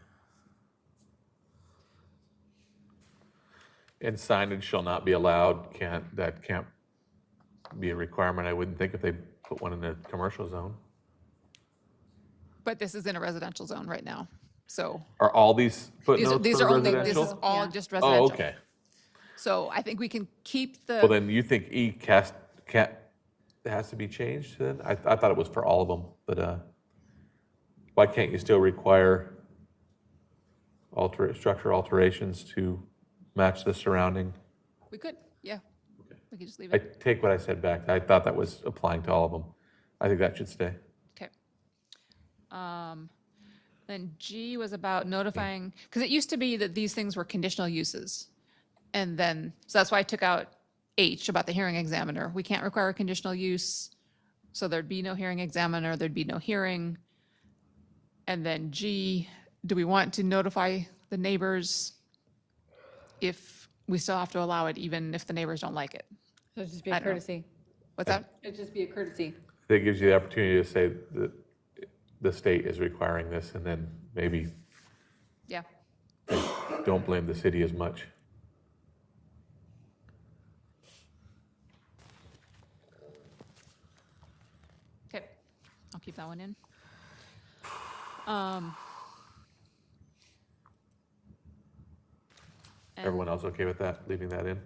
And signage shall not be allowed, that can't be a requirement, I wouldn't think, if they put one in a commercial zone. But this is in a residential zone right now, so Are all these footnotes these for are only, this residential? is all Yeah. just residential. Oh, okay. So I think we can keep Well, the, then you think E has to be changed then? I thought it was for all of them, but why can't you still require structure alterations to match the surrounding? we could, yeah. We could just leave I it. take what I said back. I thought that was applying to all of them. I think that should stay. Okay. Then G was about notifying, because it used to be that these things were conditional uses. And then, so that's why I took out H about the hearing examiner. We can't require a conditional use, so there'd be no hearing examiner, there'd be no hearing. And then G, do we want to notify the neighbors if we still have to allow it, even if the neighbors don't like it? So it'd just be I a don't know. courtesy. What's that? It'd just be a courtesy. That gives you the opportunity to say that the state is requiring this, and then maybe Yeah. don't blame the city as much. Okay, I'll keep that one in. And Everyone else okay with that, leaving that in?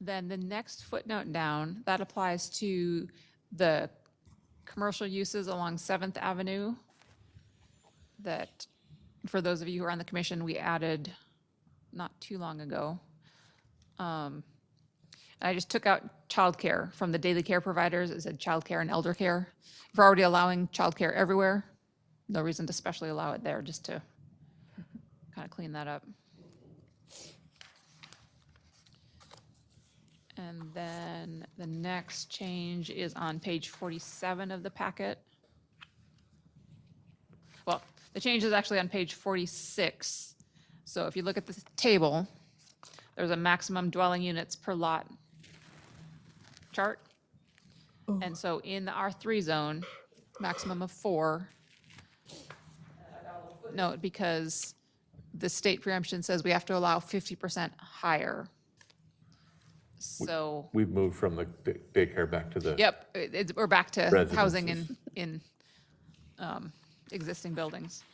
then the next footnote down, that applies to the commercial uses along 7th Avenue that, for those of you who are on the commission, we added not too long ago. I just took out childcare from the daily care providers. It said childcare and elder care. If we're already allowing childcare everywhere, no reason to specially allow it there, just to kind of clean that up. And then the next change is on page 47 of the packet. Well, the change is actually on page 46. So if you look at the table, there's a maximum dwelling units per lot chart. And so in the R3 zone, maximum of 4. Note, because the state preemption says we have to allow 50% higher. So, We've moved from the daycare back to the. yep, we're back to housing Residences. in existing buildings.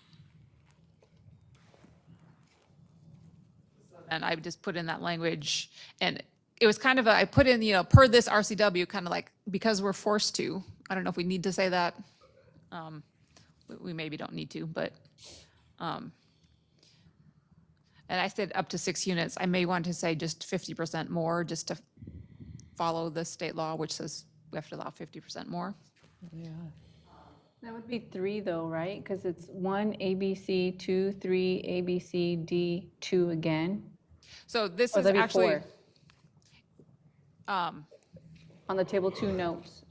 And I just put in that language, and it was kind of I put in, per this RCW, kind of like, because we're forced to. I don't know if we need to say that. We maybe don't need to, but, and I said up to 6 units. I may want to say just 50% more, just to follow the state law, which says we have to allow 50% more. That would be 3 though, right? Because it's 1 ABC, 2, 3 ABC, D, 2 again. So this Or is that'd be actually, 4. On the table 2 notes.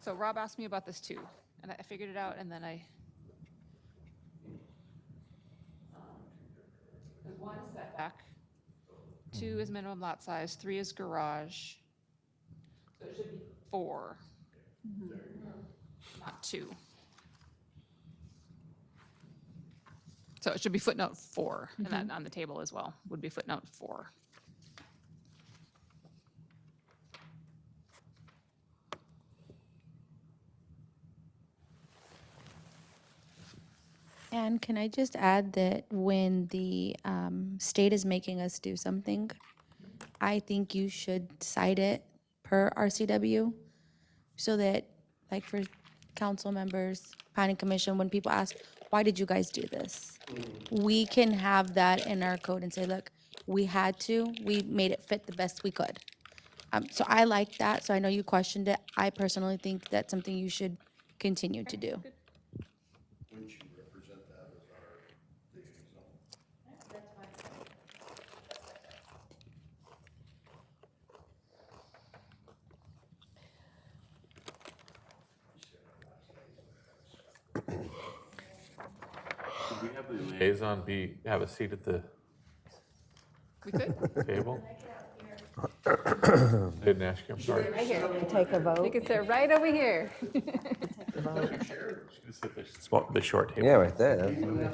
so Rob asked me about this too, and I figured it out, and then there's 1 is setback, 2 is minimum lot size, 3 is garage. So it should be 4, not 2. So it should be footnote 4, and that on the table as well would be footnote 4. And can I just add that when the state is making us do something, I think you should cite it per RCW so that, like, for council members, planning commission, when people ask, why did you guys do this? We can have that in our code and say, look, we had to, we made it fit the best we could. So I like that, so I know you questioned it. I personally think that's something you should continue to do. Wouldn't you represent that as our liaison? Should we have the liaison have a seat at the We could. table? Didn't ask you, I'm sorry. Take a vote. You can sit right over here. She can sit the short table. Yeah, right there. You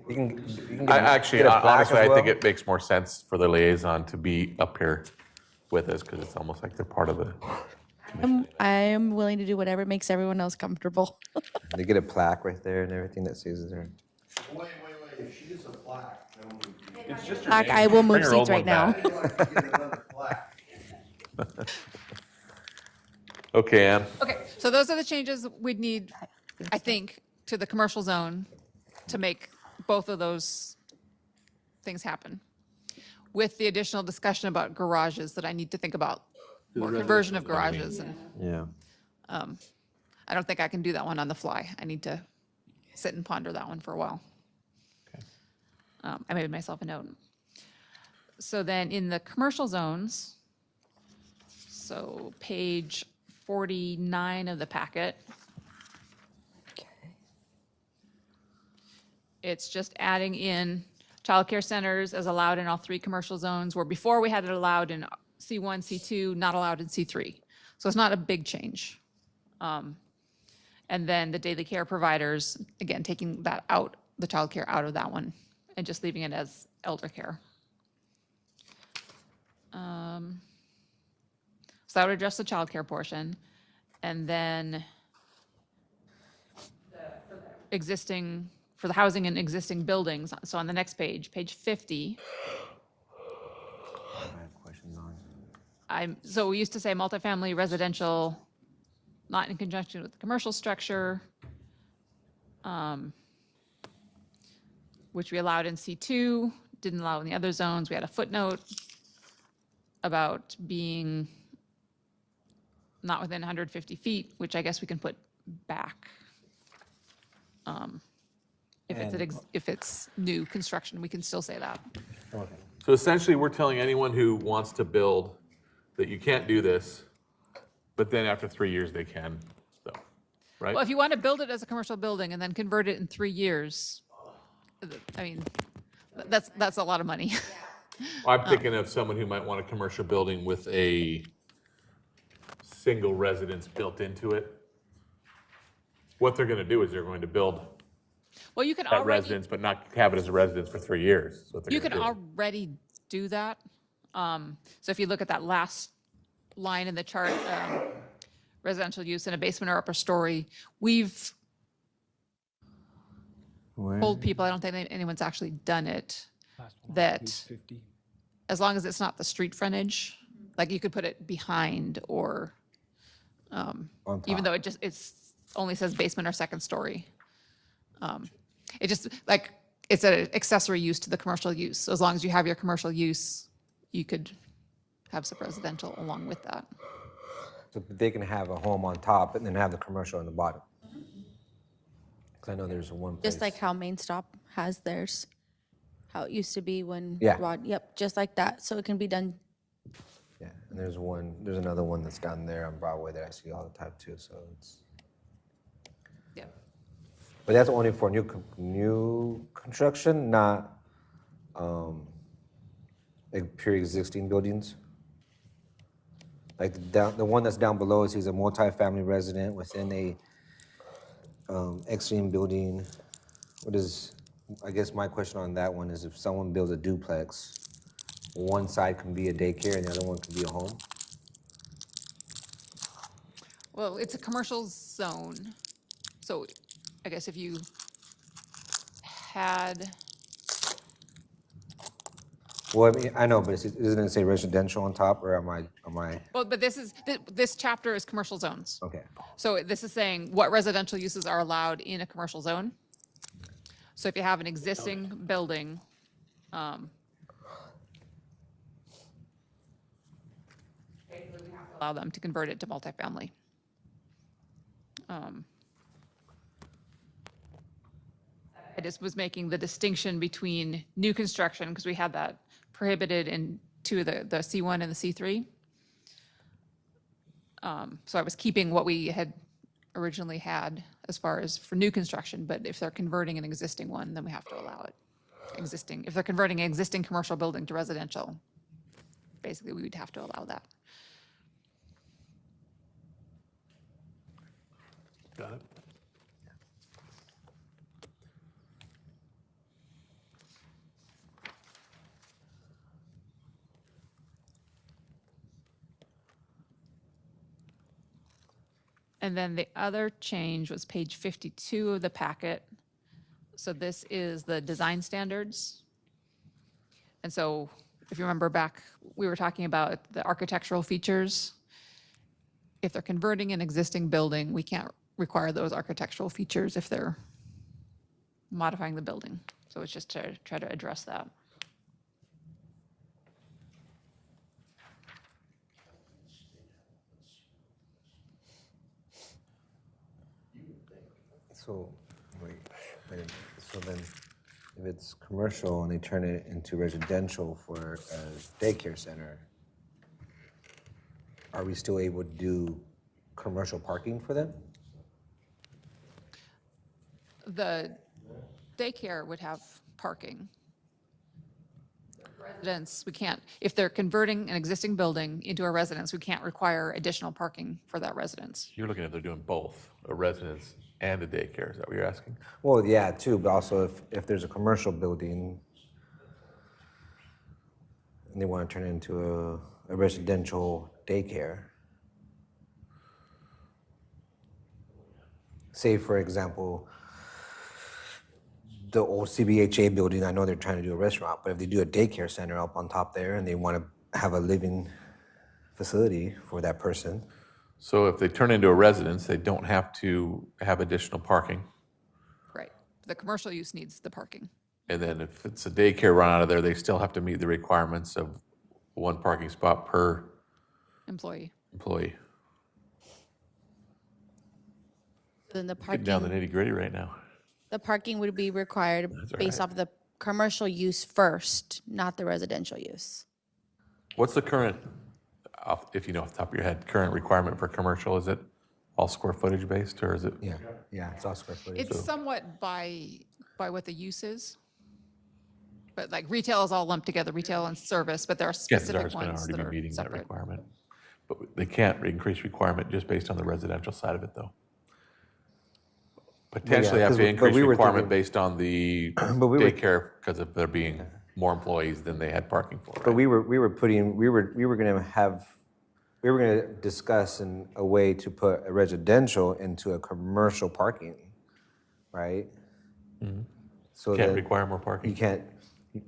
can Actually, get a plaque honestly, as I think well. it makes more sense for the liaison to be up here with us because it's almost like they're part of the. I am willing to do whatever makes everyone else comfortable. They get a plaque right there and everything that says there. Wait, if she gets a plaque, then we It's just her Plaque, name. I will move Bring her old seats right one now. back. like to get another plaque. Okay, Ann. Okay, so those are the changes we'd need, I think, to the commercial zone to make both of those things happen. With the additional discussion about garages that I need to think about, more conversion of garages. And Yeah. I don't think I can do that one on the fly. I need to sit and ponder that one for a while. Okay. I made myself a note. So then in the commercial zones, so page 49 of the packet. It's just adding in childcare centers as allowed in all 3 commercial zones, where before we had it allowed in C1, C2, not allowed in C3. So it's not a big change. And then the daily care providers, again, taking that out, the childcare out of that one, and just leaving it as elder care. So that would address the childcare portion. And then for the housing in existing buildings, so on the next page, page 50, I have questions on. so we used to say multifamily residential, not in conjunction with the commercial structure, which we allowed in C2, didn't allow in the other zones. We had a footnote about being not within 150 feet, which I guess we can put back. If it's new construction, we can still say that. So essentially, we're telling anyone who wants to build that you can't do this, but then after 3 years they can, though, right? Well, if you want to build it as a commercial building and then convert it in 3 years, I mean, that's a lot of money. I'm thinking of someone who might want a commercial building with a single residence built into it. What they're going to do is they're going to build Well, you can that already, residence, but not have it as a residence for 3 years. is what they're you gonna can do. already do that. So if you look at that last line in the chart, residential use in a basement or upper story, we've told people, I don't think anyone's actually done it, that as long as it's not the street frontage, like you could put it behind or, even though it's only says basement or second story. It just, like, it's an accessory use to the commercial use. So as long as you have your commercial use, you could have some residential along with that. So they can have a home on top and then have the commercial on the bottom. Because I know there's one place. Just like how Main Stop has theirs, how it used to be when Yeah. Yep, just like that. So it can be done. Yeah, and there's another one that's down there on Broadway that I see all the time too, so it's. Yeah. But that's only for new construction, not like pure existing buildings. Like the one that's down below is he's a multi-family resident within a existing building. I guess my question on that one is if someone builds a duplex, one side can be a daycare and the other one can be a home. Well, it's a commercial zone. So I guess if you had Well, I mean, I know, but isn't it say residential on top, or am I, Well, but this chapter is commercial zones. okay. So this is saying what residential uses are allowed in a commercial zone. So if you have an existing building, allow them to convert it to multifamily. I just was making the distinction between new construction, because we had that prohibited in two of the C1 and the C3. So I was keeping what we had originally had as far as for new construction, but if they're converting an existing one, then we have to allow it. If they're converting an existing commercial building to residential, basically we would have to allow that. Got it. And then the other change was page 52 of the packet. So this is the design standards. And so if you remember back, we were talking about the architectural features. If they're converting an existing building, we can't require those architectural features if they're modifying the building. So it's just to try to address that. So, wait, so then, if it's commercial and they turn it into residential for a daycare center, are we still able to do commercial parking for them? The daycare would have parking. Residents, we can't, if they're converting an existing building into a residence, we can't require additional parking for that residence. You're looking at they're doing both, a residence and a daycare, is that what you're asking? Well, yeah, too, but also if there's a commercial building and they want to turn it into a residential daycare. Say, for example, the old CBHA building, I know they're trying to do a restaurant, but if they do a daycare center up on top there and they want to have a living facility for that person. So if they turn into a residence, they don't have to have additional parking. Right. The commercial use needs the parking. And then if it's a daycare run out of there, they still have to meet the requirements of one parking spot per Employee. employee. Then the Getting down the parking, nitty gritty right now. the parking would be required all based right. off the commercial use first, not the residential use. What's the current, if you know off the top of your head, current requirement for commercial? Is it all square footage based or is it? Yeah, it's all square footage. It's somewhat by what the use is. But like retail is all lumped together, retail and service, but there are Yeah, specific ours going to ones already that be are meeting that separate. requirement. But they can't increase requirement just based on the residential side of it, though. Potentially have 'cause to but increase we were requirement thinking- based on the But we were- daycare because of there being more employees than they had parking for. But right? we were gonna discuss a way to put a residential into a commercial parking, right? So Can't then require more parking. you can't,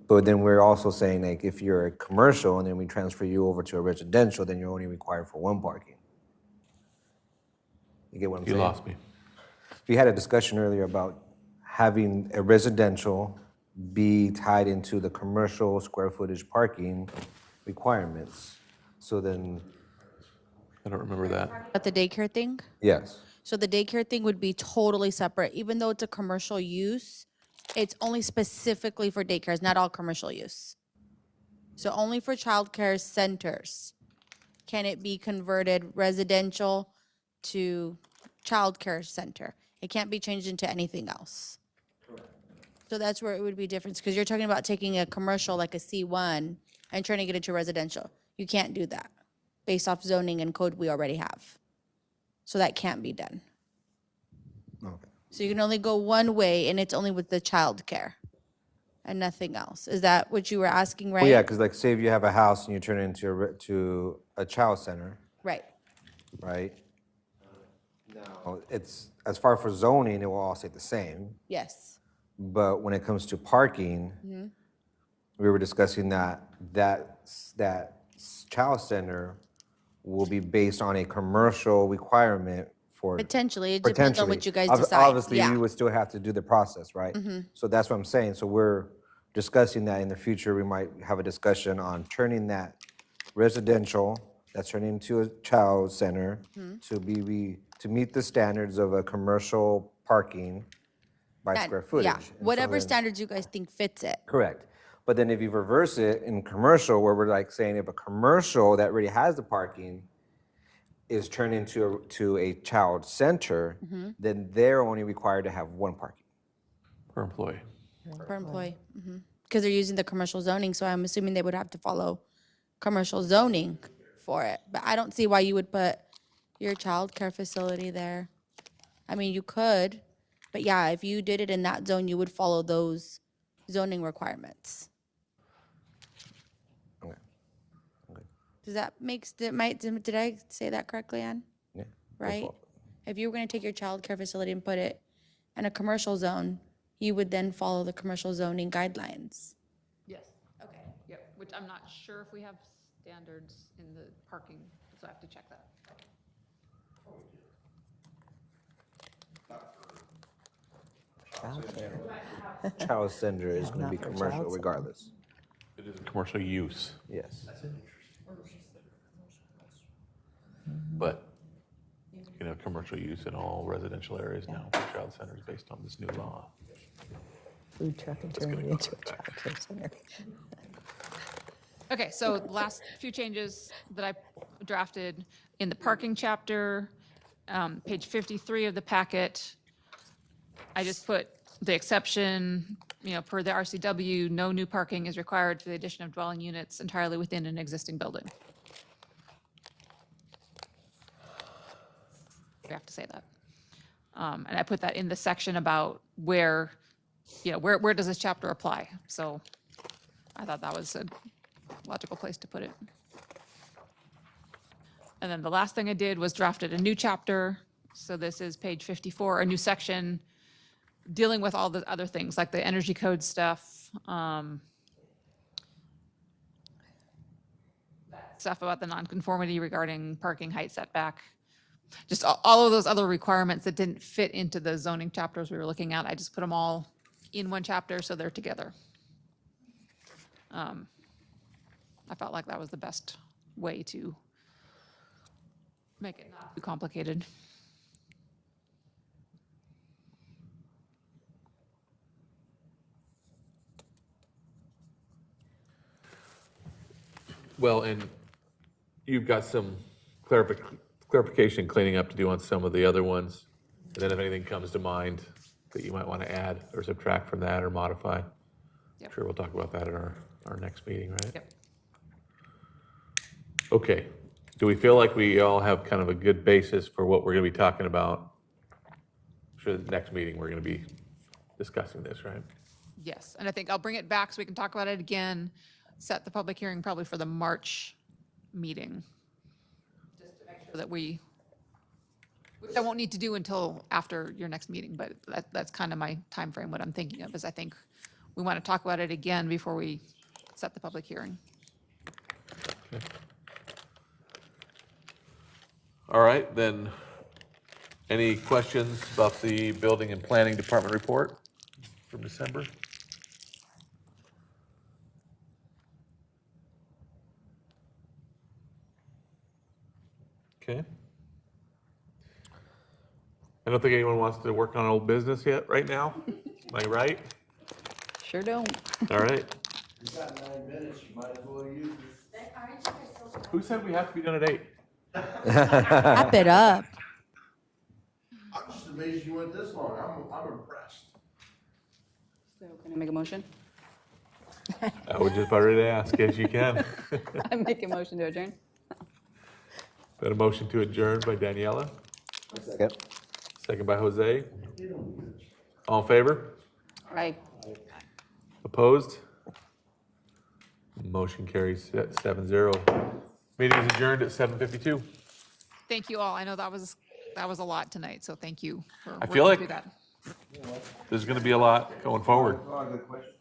but then we're also saying like if you're a commercial and then we transfer you over to a residential, then you're only required for one parking. You get what I'm You saying? lost me. We had a discussion earlier about having a residential be tied into the commercial square footage parking requirements. So then, I don't remember that. But the daycare thing? yes. So the daycare thing would be totally separate. Even though it's a commercial use, it's only specifically for daycares, not all commercial use. So only for childcare centers can it be converted residential to childcare center. It can't be changed into anything else. So that's where it would be different, because you're talking about taking a commercial like a C1 and trying to get it to residential. You can't do that based off zoning and code we already have. So that can't be done. Okay. So you can only go one way, and it's only with the childcare and nothing else. Is that what you were asking, right? Well, yeah, because like say if you have a house and you turn it into to a child center, Right. right? Now, it's, as far for zoning, it will all stay the same. Yes. But when it comes to parking, we were discussing that child center will be based on a commercial requirement for. Potentially, it depends on what you guys decide. Obviously, Yeah. we would still have to do the process, right? So that's what I'm saying. So we're discussing that in the future. We might have a discussion on turning that residential, that's turning into a child center, to meet the standards of a commercial parking by square footage. Yeah, And so whatever then- standards you guys think fits it. Correct. But then if you reverse it in commercial, where we're like saying if a commercial that already has the parking is turned to a child center, then they're only required to have one parking. Per employee. Per employee. Because they're using the commercial zoning, so I'm assuming they would have to follow commercial zoning for it. But I don't see why you would put your childcare facility there. I mean, you could, but yeah, if you did it in that zone, you would follow those zoning requirements. Okay. Does that did I say that correctly, Ann? Yeah. Right? If you were gonna take your childcare facility and put it in a commercial zone, you would then follow the commercial zoning guidelines. Yes. Okay. Yep, which I'm not sure if we have standards in the parking, so I have to check that. Child center is going to be commercial regardless. It is a commercial use, Yes. but, commercial use in all residential areas now for child centers based on this new law. Food truck and turn it into a childcare center. Okay, so the last few changes that I drafted in the parking chapter, page 53 of the packet, I just put the exception, per the RCW, no new parking is required for the addition of dwelling units entirely within an existing building. We have to say that. And I put that in the section about where does this chapter apply? So I thought that was a logical place to put it. And then the last thing I did was drafted a new chapter. So this is page 54, a new section dealing with all the other things like the energy code stuff, stuff about the nonconformity regarding parking height setback, just all of those other requirements that didn't fit into the zoning chapters we were looking at. I just put them all in one chapter so they're together. I felt like that was the best way to make it not too complicated. Well, and you've got some clarification cleaning up to do on some of the other ones. And then if anything comes to mind that you might want to add or subtract from that or modify, Yep. sure, we'll talk about that at our next meeting, right? Yep. Okay. Do we feel like we all have kind of a good basis for what we're going to be talking about? I'm sure the next meeting, we're going to be discussing this, right? Yes, and I think I'll bring it back so we can talk about it again, set the public hearing probably for the March meeting. Just to make sure that which I won't need to do until after your next meeting, but that's kind of my time frame. What I'm thinking of is I think we want to talk about it again before we set the public hearing. Okay. All right, then, any questions about the Building and Planning Department report from December? Okay. I don't think anyone wants to work on old business yet, right now? Am I right? Sure don't. All right. You got 9 minutes, you might as well use it. Who said we have to be done at 8? Wrap it up. I'm just amazed you went this long. I'm impressed. So can I make a motion? I was just about ready to ask, yes, you can. I make a motion to adjourn. Got a motion to adjourn by Daniela, Second. second by Jose. All in favor? Right. Opposed? Motion carries 7-0. Meeting is adjourned at 7:52. Thank you all. I know that was a lot tonight, so thank you for I feel working like- through that. There's going to be a lot going forward. A lot of good questions.